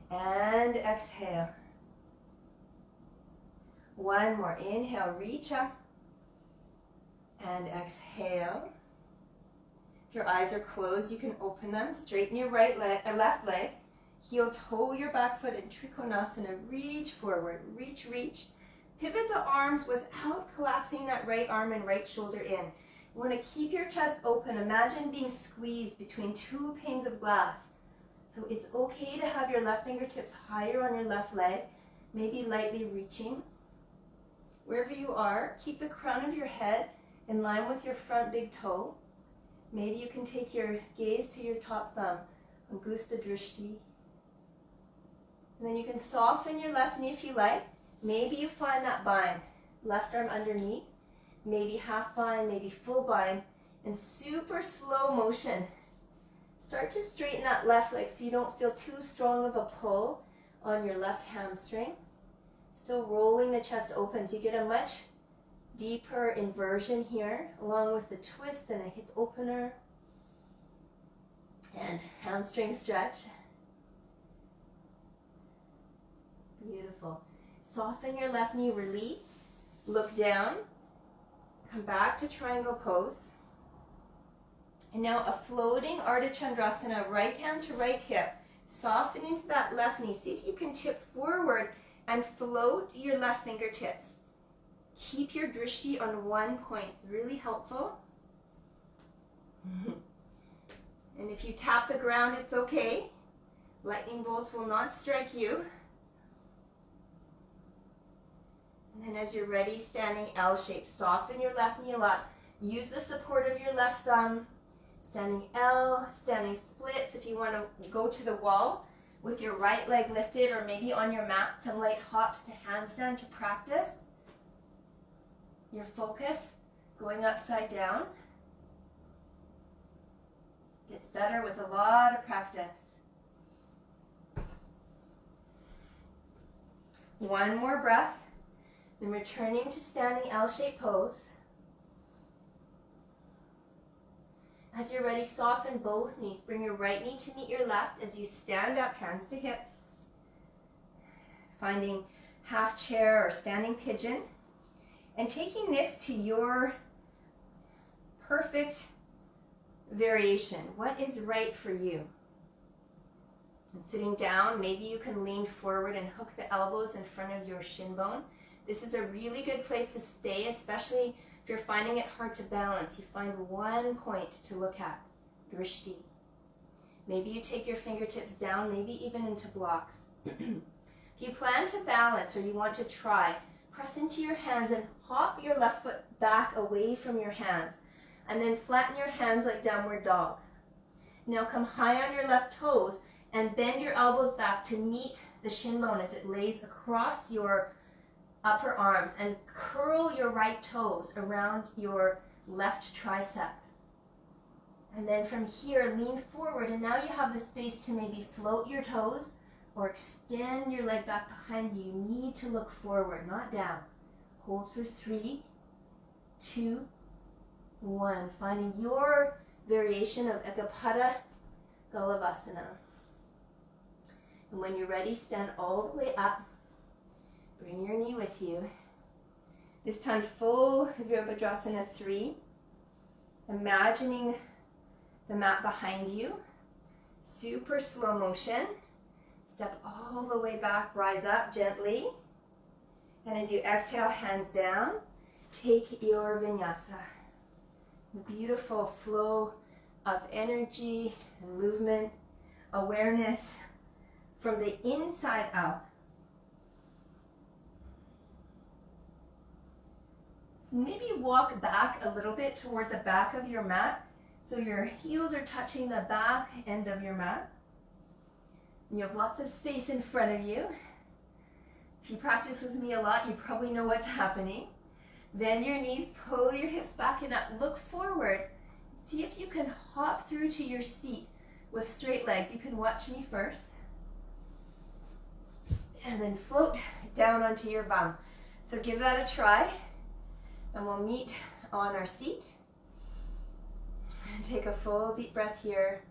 And exhale. One more. Inhale, reach up. And exhale. If your eyes are closed, you can open them. Straighten your right leg, left leg. Heel toe your back foot in Trikonasana. Reach forward. Reach, reach. Pivot the arms without collapsing that right arm and right shoulder in. You want to keep your chest open. Imagine being squeezed between 2 panes of glass. So it's okay to have your left fingertips higher on your left leg, maybe lightly reaching. Wherever you are, keep the crown of your head in line with your front big toe. Maybe you can take your gaze to your top thumb, Angusta Drishti. And then you can soften your left knee if you like. Maybe you find that bind, left arm underneath, maybe half bind, maybe full bind, and super slow motion. Start to straighten that left leg so you don't feel too strong of a pull on your left hamstring. Still rolling the chest open so you get a much deeper inversion here, along with the twist and a hip opener and hamstring stretch. Beautiful. Soften your left knee, release, look down, come back to triangle pose. And now a floating Ardha Chandrasana, right hand to right hip. Soften into that left knee. See if you can tip forward and float your left fingertips. Keep your drishti on one point, really helpful. And if you tap the ground, it's okay. Lightning bolts will not strike you. And then as you're ready, standing L shape. Soften your left knee a lot. Use the support of your left thumb. Standing L, standing splits. If you want to go to the wall with your right leg lifted or maybe on your mat, some light hops to handstand to practice your focus. Going upside down. Gets better with a lot of practice. One more breath. Then returning to standing L-shaped pose. As you're ready, soften both knees. Bring your right knee to meet your left as you stand up, hands to hips. Finding half chair or standing pigeon. And taking this to your perfect variation. What is right for you? And sitting down, maybe you can lean forward and hook the elbows in front of your shin bone. This is a really good place to stay, especially if you're finding it hard to balance. You find one point to look at, drishti. Maybe you take your fingertips down, maybe even into blocks. If you plan to balance or you want to try, press into your hands and hop your left foot back away from your hands. And then flatten your hands like downward dog. Now come high on your left toes and bend your elbows back to meet the shin bone as it lays across your upper arms, and curl your right toes around your left tricep. And then from here, lean forward, and now you have the space to maybe float your toes or extend your leg back behind you. You need to look forward, not down. Hold for 3, 2, 1. Finding your variation of Ekapada Galavasana. And when you're ready, stand all the way up. Bring your knee with you. This time full Virabhadrasana 3. Imagining the mat behind you. Super slow motion. Step all the way back, rise up gently. And as you exhale, hands down, take your vinyasa. The beautiful flow of energy and movement, awareness from the inside out. Maybe walk back a little bit toward the back of your mat so your heels are touching the back end of your mat. You have lots of space in front of you. If you practice with me a lot, you probably know what's happening. Bend your knees, pull your hips back and up, look forward. See if you can hop through to your seat with straight legs. You can watch me first. And then float down onto your bum. So give that a try. And we'll meet on our seat. And take a full deep breath here.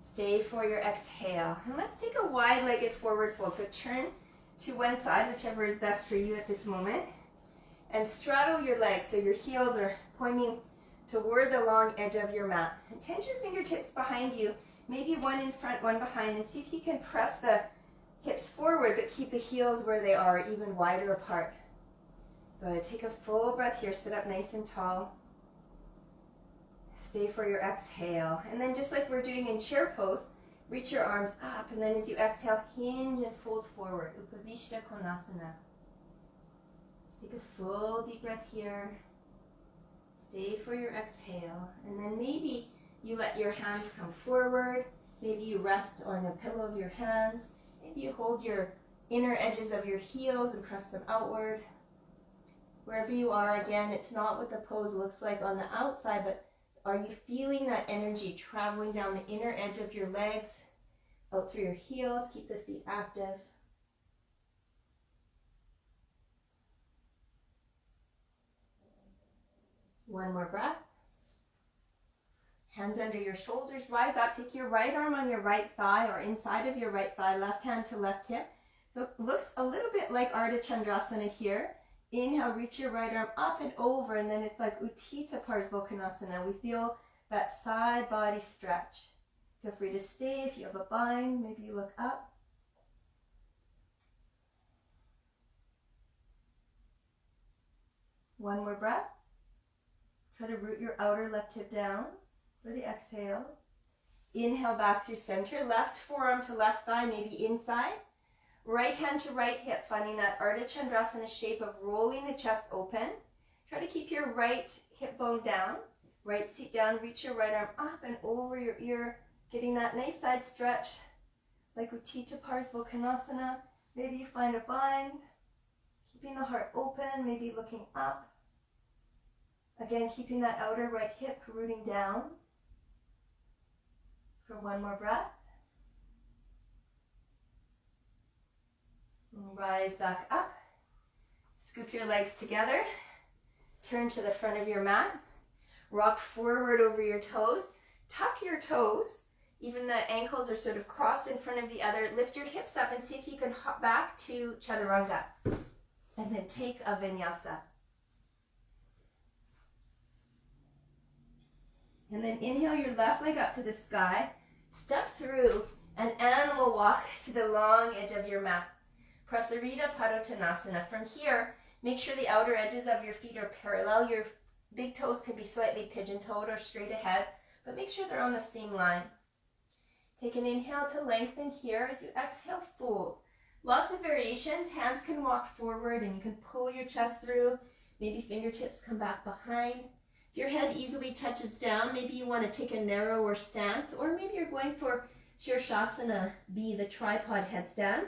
Stay for your exhale. And let's take a wide-legged forward fold. So turn to one side, whichever is best for you at this moment. And straddle your legs so your heels are pointing toward the long edge of your mat. And tend your fingertips behind you, maybe one in front, one behind, and see if you can press the hips forward but keep the heels where they are, even wider apart. Good. Take a full breath here. Sit up nice and tall. Stay for your exhale. And then just like we're doing in chair pose, reach your arms up, and then as you exhale, hinge and fold forward. Upavishta Konasana. Take a full deep breath here. Stay for your exhale. And then maybe you let your hands come forward. Maybe you rest on a pillow of your hands. Maybe you hold your inner edges of your heels and press them outward. Wherever you are, again, it's not what the pose looks like on the outside, but are you feeling that energy traveling down the inner edge of your legs, out through your heels? Keep the feet active. One more breath. Hands under your shoulders, rise up. Take your right arm on your right thigh or inside of your right thigh, left hand to left hip. So it looks a little bit like Ardha Chandrasana here. Inhale, reach your right arm up and over, and then it's like Utthita Parsvokkonasana. We feel that side body stretch. Feel free to stay if you have a bind. Maybe you look up. One more breath. Try to root your outer left hip down for the exhale. Inhale back through center. Left forearm to left thigh, maybe inside. Right hand to right hip, finding that Ardha Chandrasana shape of rolling the chest open. Try to keep your right hip bone down. Right seat down, reach your right arm up and over your ear, getting that nice side stretch like Utthita Parsvokkonasana. Maybe you find a bind, keeping the heart open, maybe looking up. Again, keeping that outer right hip rooting down. For one more breath. Rise back up. Scoop your legs together. Turn to the front of your mat. Rock forward over your toes. Tuck your toes. Even the ankles are sort of crossed in front of the other. Lift your hips up and see if you can hop back to Chaturanga. And then take a vinyasa. And then inhale your left leg up to the sky. Step through an animal walk to the long edge of your mat. Prasarita Padottanasana. From here, make sure the outer edges of your feet are parallel. Your big toes can be slightly pigeon-toed or straight ahead, but make sure they're on the same line. Take an inhale to lengthen here. As you exhale, fold. Lots of variations. Hands can walk forward and you can pull your chest through. Maybe fingertips come back behind. If your head easily touches down, maybe you want to take a narrower stance, or maybe you're going for Shirshasana B, the tripod headstand.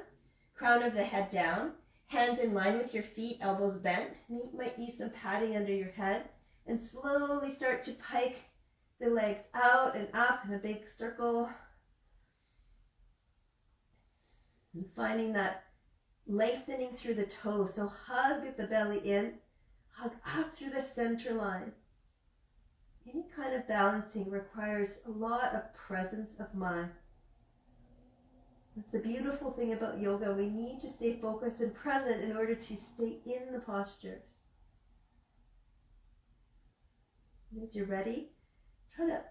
Crown of the head down, hands in line with your feet, elbows bent. You might use some padding under your head and slowly start to pike the legs out and up in a big circle. And finding that lengthening through the toes. So hug the belly in, hug up through the center line. Any kind of balancing requires a lot of presence of mind. That's the beautiful thing about yoga. We need to stay focused and present in order to stay in the postures. And as you're ready, try to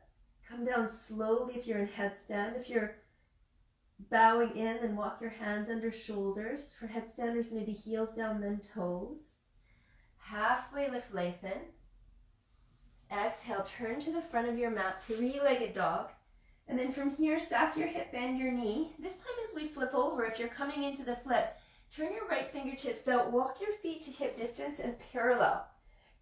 come down slowly if you're in headstand. If you're bowing in, then walk your hands under shoulders. For headstanders, maybe heels down, then toes. Halfway lift, lengthen. Exhale, turn to the front of your mat, three-legged dog. And then from here, stack your hip, bend your knee. This time as we flip over, if you're coming into the flip, turn your right fingertips out, walk your feet to hip distance and parallel.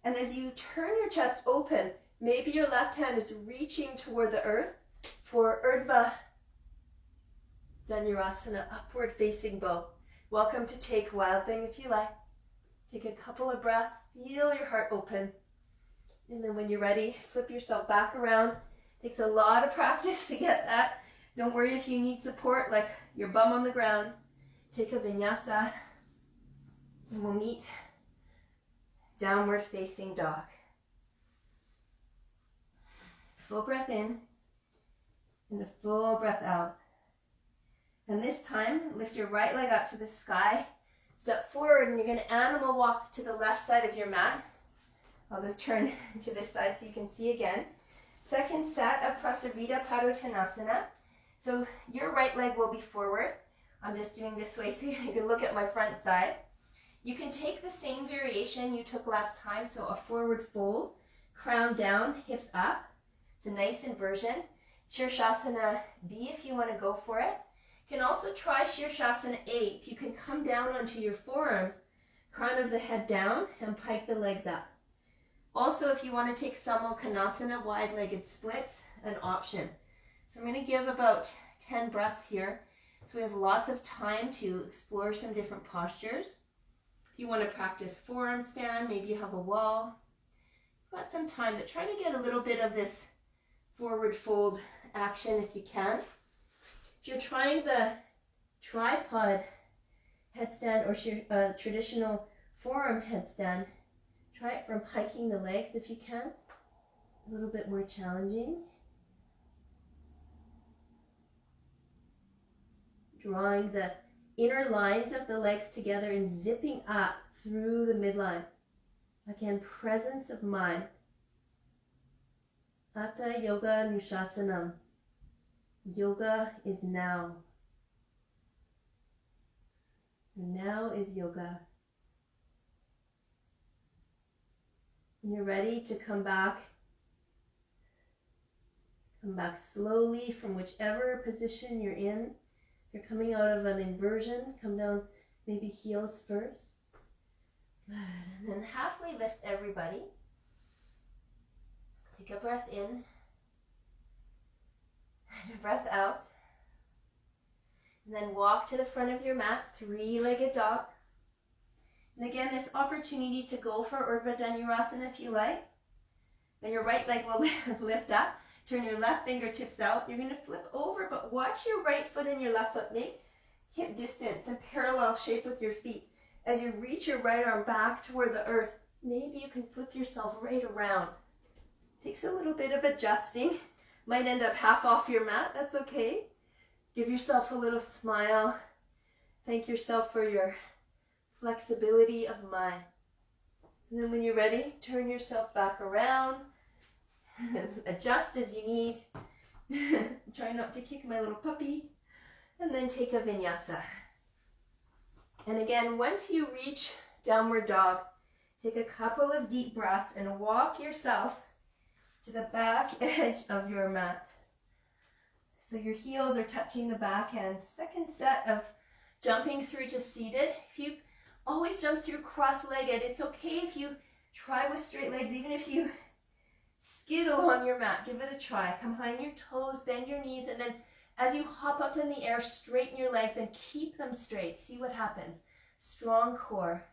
And as you turn your chest open, maybe your left hand is reaching toward the earth for Urdhva Dhanurasana, upward facing bow. Welcome to take Wild Thing if you like. Take a couple of breaths, feel your heart open. And then when you're ready, flip yourself back around. Takes a lot of practice to get that. Don't worry if you need support, like your bum on the ground. Take a vinyasa, and we'll meet downward facing dog. Full breath in, and a full breath out. And this time, lift your right leg up to the sky. Step forward, and you're going to animal walk to the left side of your mat. I'll just turn to this side so you can see again. Second set of Prasarita Padottanasana. So your right leg will be forward. I'm just doing this way so you can look at my front side. You can take the same variation you took last time, so a forward fold, crown down, hips up. It's a nice inversion. Shirshasana B if you want to go for it. You can also try Shirshasana A. You can come down onto your forearms, crown of the head down, and pike the legs up. Also, if you want to take Samokhanasana, wide-legged splits, an option. So I'm going to give about 10 breaths here. So we have lots of time to explore some different postures. If you want to practice forearm stand, maybe you have a wall. You've got some time, but try to get a little bit of this forward fold action if you can. If you're trying the tripod headstand or traditional forearm headstand, try it from piking the legs if you can. A little bit more challenging. Drawing the inner lines of the legs together and zipping up through the midline. Again, presence of mind. Atha Yoga Anushasanam. Yoga is now. Now is yoga. When you're ready to come back slowly from whichever position you're in. If you're coming out of an inversion, come down maybe heels first. Good. And then halfway lift everybody. Take a breath in and a breath out. And then walk to the front of your mat, three-legged dog. And again, this opportunity to go for Urdhva Dhanurasana if you like. Then your right leg will lift up. Turn your left fingertips out. You're going to flip over, but watch your right foot and your left foot make hip distance and parallel shape with your feet. As you reach your right arm back toward the earth, maybe you can flip yourself right around. Takes a little bit of adjusting. Might end up half off your mat. That's okay. Give yourself a little smile. Thank yourself for your flexibility of mind. And then when you're ready, turn yourself back around. Adjust as you need. Try not to kick my little puppy. And then take a vinyasa. And again, once you reach downward dog, take a couple of deep breaths and walk yourself to the back edge of your mat. So your heels are touching the back end. Second set of jumping through to seated. If you always jump through cross-legged, it's okay if you try with straight legs, even if you skittle on your mat. Give it a try. Come behind your toes, bend your knees, and then as you hop up in the air, straighten your legs and keep them straight. See what happens. Strong core.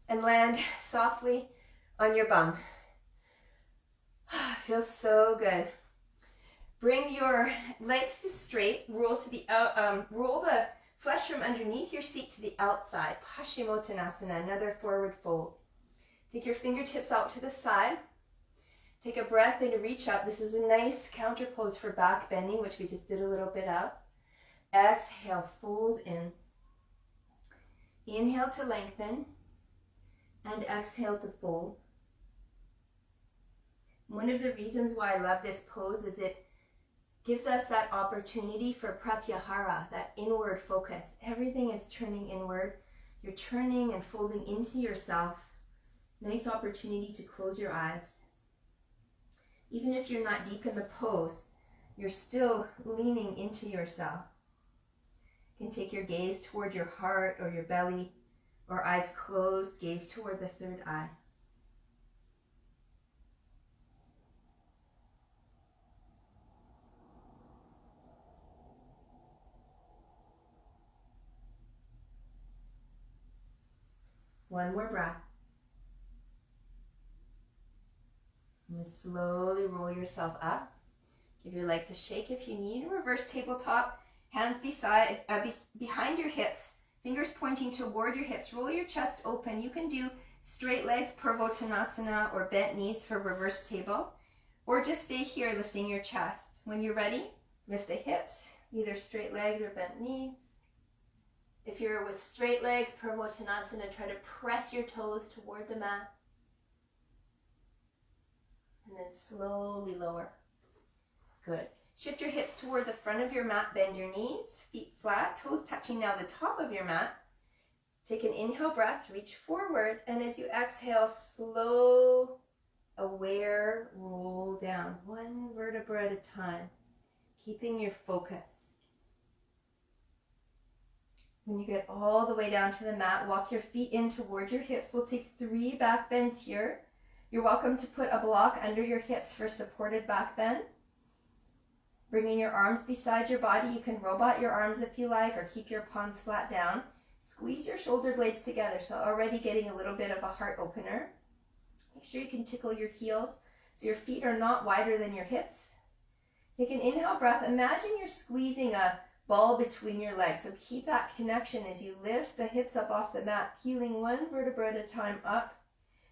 And land softly on your bum. Feels so good. Bring your legs to straight. Roll the Flush from underneath your seat to the outside. Paschimottanasana, another forward fold. Take your fingertips out to the side. Take a breath in to reach up. This is a nice counter pose for back bending, which we just did a little bit of. Exhale, fold in. Inhale to lengthen. And exhale to fold. One of the reasons why I love this pose is it gives us that opportunity for pratyahara, that inward focus. Everything is turning inward. You're turning and folding into yourself. Nice opportunity to close your eyes. Even if you're not deep in the pose, you're still leaning into yourself. You can take your gaze toward your heart or your belly, or eyes closed, gaze toward the third eye. One more breath. And slowly roll yourself up. Give your legs a shake if you need. Reverse tabletop. Hands behind your hips. Fingers pointing toward your hips. Roll your chest open. You can do straight legs, Purvottanasana, or bent knees for reverse table. Or just stay here lifting your chest. When you're ready, lift the hips, either straight legs or bent knees. If you're with straight legs, Purvottanasana, try to press your toes toward the mat. And then slowly lower. Good. Shift your hips toward the front of your mat, bend your knees, feet flat, toes touching now the top of your mat. Take an inhale breath, reach forward, and as you exhale, slow, aware, roll down, one vertebra at a time, keeping your focus. When you get all the way down to the mat, walk your feet in toward your hips. We'll take 3 back bends here. You're welcome to put a block under your hips for supported back bend. Bringing your arms beside your body. You can robot your arms if you like, or keep your palms flat down. Squeeze your shoulder blades together, so already getting a little bit of a heart opener. Make sure you can tickle your heels so your feet are not wider than your hips. Take an inhale breath. Imagine you're squeezing a ball between your legs, so keep that connection as you lift the hips up off the mat, peeling one vertebra at a time up.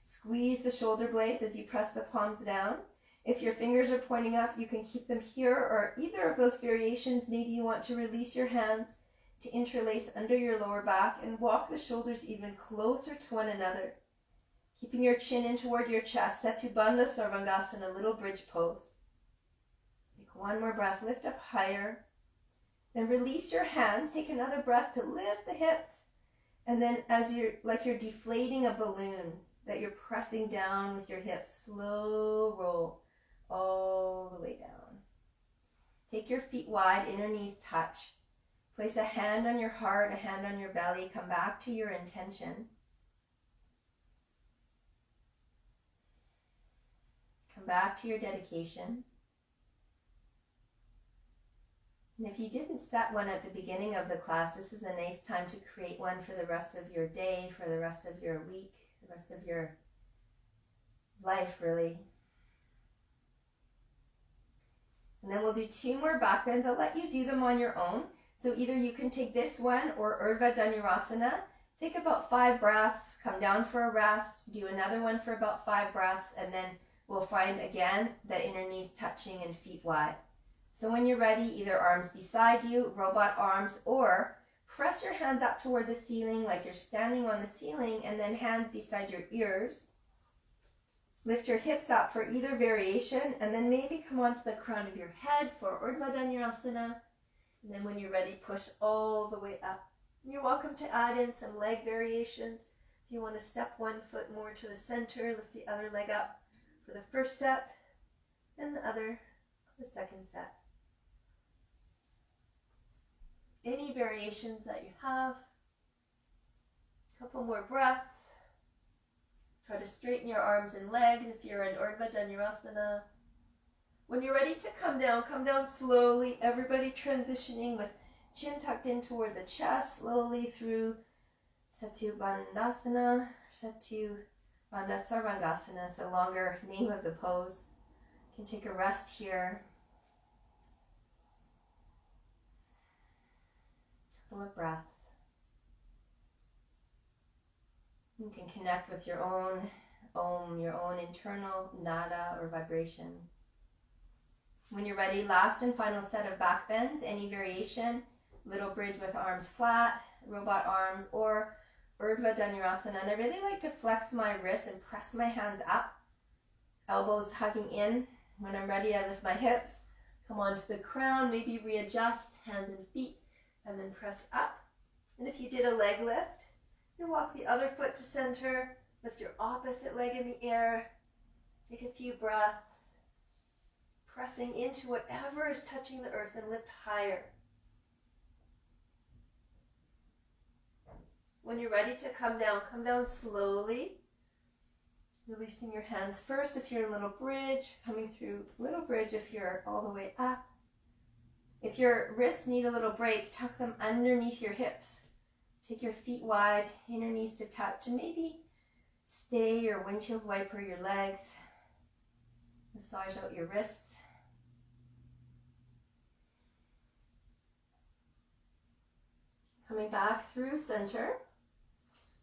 Squeeze the shoulder blades as you press the palms down. If your fingers are pointing up, you can keep them here, or either of those variations. Maybe you want to release your hands to interlace under your lower back and walk the shoulders even closer to one another. Keeping your chin in toward your chest, Setu Bandha Sarvangasana, little bridge pose. Take one more breath, lift up higher. Then release your hands, take another breath to lift the hips. And then as you're deflating a balloon, that you're pressing down with your hips, slow roll all the way down. Take your feet wide, inner knees touch. Place a hand on your heart, a hand on your belly. Come back to your intention. Come back to your dedication. And if you didn't set one at the beginning of the class, this is a nice time to create one for the rest of your day, for the rest of your week, the rest of your life, really. And then we'll do 2 more back bends. I'll let you do them on your own. So either you can take this one or Urdhva Dhanurasana. Take about 5 breaths, come down for a rest, do another one for about 5 breaths, and then we'll find again the inner knees touching and feet wide. So when you're ready, either arms beside you, robot arms, or press your hands up toward the ceiling like you're standing on the ceiling, and then hands beside your ears. Lift your hips up for either variation, and then maybe come onto the crown of your head for Urdhva Dhanurasana. And then when you're ready, push all the way up. You're welcome to add in some leg variations. If you want to step one foot more to the center, lift the other leg up for the first set, and the other the second set. Any variations that you have. A couple more breaths. Try to straighten your arms and legs if you're in Urdhva Dhanurasana. When you're ready to come down slowly. Everybody transitioning with chin tucked in toward the chest, slowly through Setu Bandhasana, Setu Bandha Sarvangasana. It's the longer name of the pose. You can take a rest here. couple of breaths. You can connect with your own Om, your own internal nada or vibration. When you're ready, last and final set of back bends, any variation, little bridge with arms flat, robot arms, or Urdhva Dhanurasana. And I really like to flex my wrists and press my hands up, elbows hugging in. When I'm ready, I lift my hips, come onto the crown, maybe readjust hands and feet, and then press up. And if you did a leg lift, you walk the other foot to center, lift your opposite leg in the air, take a few breaths, pressing into whatever is touching the earth and lift higher. When you're ready to come down slowly, releasing your hands first if you're in a little bridge, coming through little bridge if you're all the way up. If your wrists need a little break, tuck them underneath your hips. Take your feet wide, inner knees to touch, and maybe stay or windshield wiper your legs. Massage out your wrists. Coming back through center.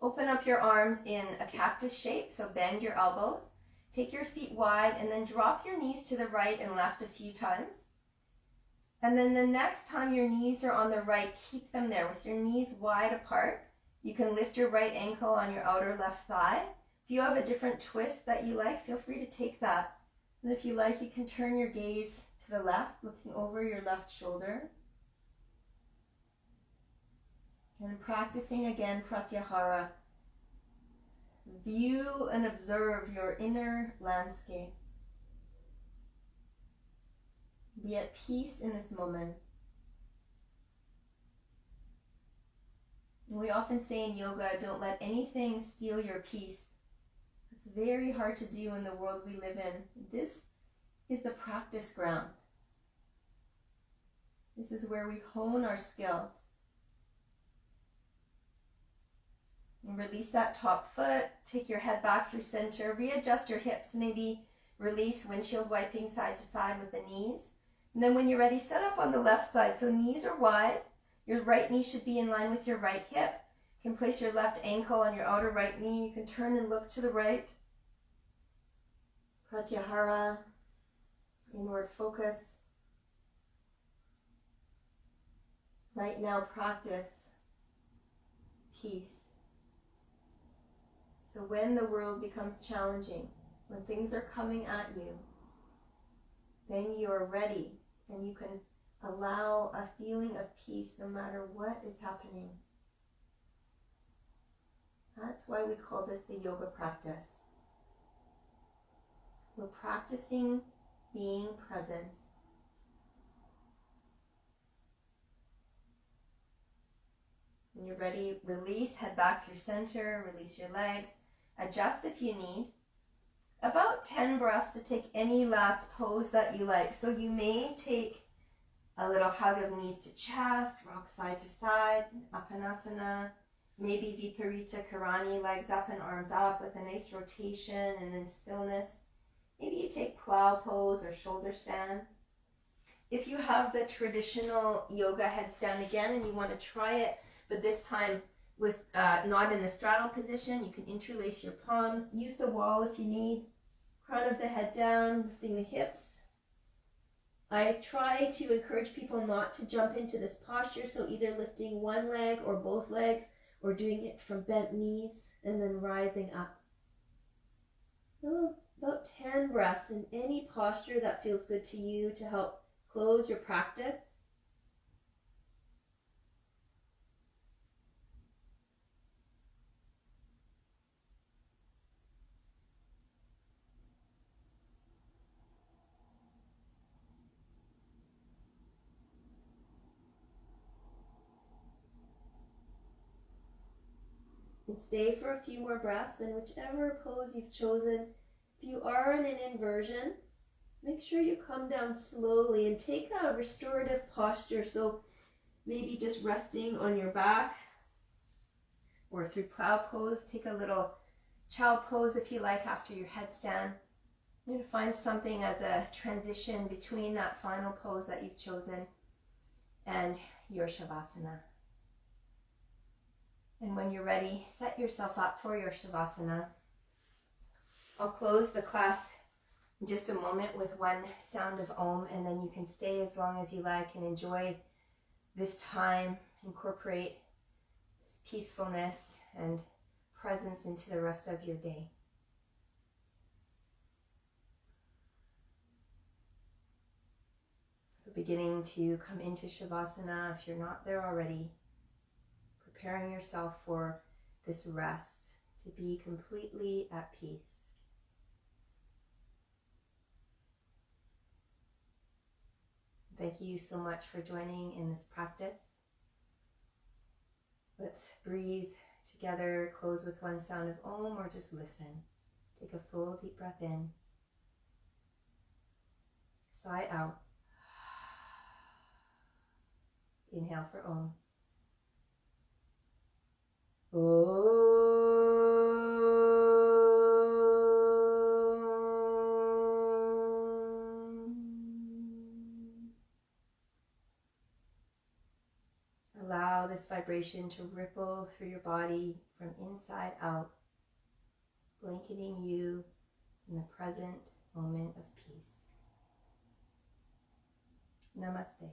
Open up your arms in a cactus shape, so bend your elbows. Take your feet wide and then drop your knees to the right and left a few times. And then the next time your knees are on the right, keep them there with your knees wide apart. You can lift your right ankle on your outer left thigh. If you have a different twist that you like, feel free to take that. And if you like, you can turn your gaze to the left, looking over your left shoulder. And practicing again Pratyahara. View and observe your inner landscape. Be at peace in this moment. And we often say in yoga, don't let anything steal your peace. It's very hard to do in the world we live in. This is the practice ground. This is where we hone our skills. And release that top foot, take your head back through center, readjust your hips, maybe release windshield wiping side to side with the knees. And then when you're ready, set up on the left side. So knees are wide, your right knee should be in line with your right hip. You can place your left ankle on your outer right knee. You can turn and look to the right. Pratyahara, inward focus. Right now, practice peace. So when the world becomes challenging, when things are coming at you, then you are ready and you can allow a feeling of peace no matter what is happening. That's why we call this the yoga practice. We're practicing being present. When you're ready, release, head back through center, release your legs. Adjust if you need. About 10 breaths to take any last pose that you like. So you may take a little hug of knees to chest, rock side to side, Apanasana. Maybe Viparita Karani, legs up and arms up with a nice rotation and then stillness. Maybe you take plow pose or shoulder stand. If you have the traditional yoga headstand again and you want to try it, but this time with not in the straddle position, you can interlace your palms. Use the wall if you need. Crown of the head down, lifting the hips. I try to encourage people not to jump into this posture, so either lifting one leg or both legs, or doing it from bent knees and then rising up. About 10 breaths in any posture that feels good to you to help close your practice. And stay for a few more breaths, and whichever pose you've chosen, if you are in an inversion, make sure you come down slowly and take a restorative posture. So maybe just resting on your back, or through plow pose, take a little child pose if you like after your headstand. You're going to find something as a transition between that final pose that you've chosen and your Shavasana. And when you're ready, set yourself up for your Shavasana. I'll close the class in just a moment with one sound of Om, and then you can stay as long as you like and enjoy this time, incorporate this peacefulness and presence into the rest of your day. So beginning to come into Shavasana, if you're not there already, preparing yourself for this rest, to be completely at peace. Thank you so much for joining in this practice. Let's breathe together, close with one sound of Om, or just listen. Take a full deep breath in. Sigh out. Inhale for Om. Allow this vibration to ripple through your body from inside out, blanketing you in the present moment of peace. Namaste.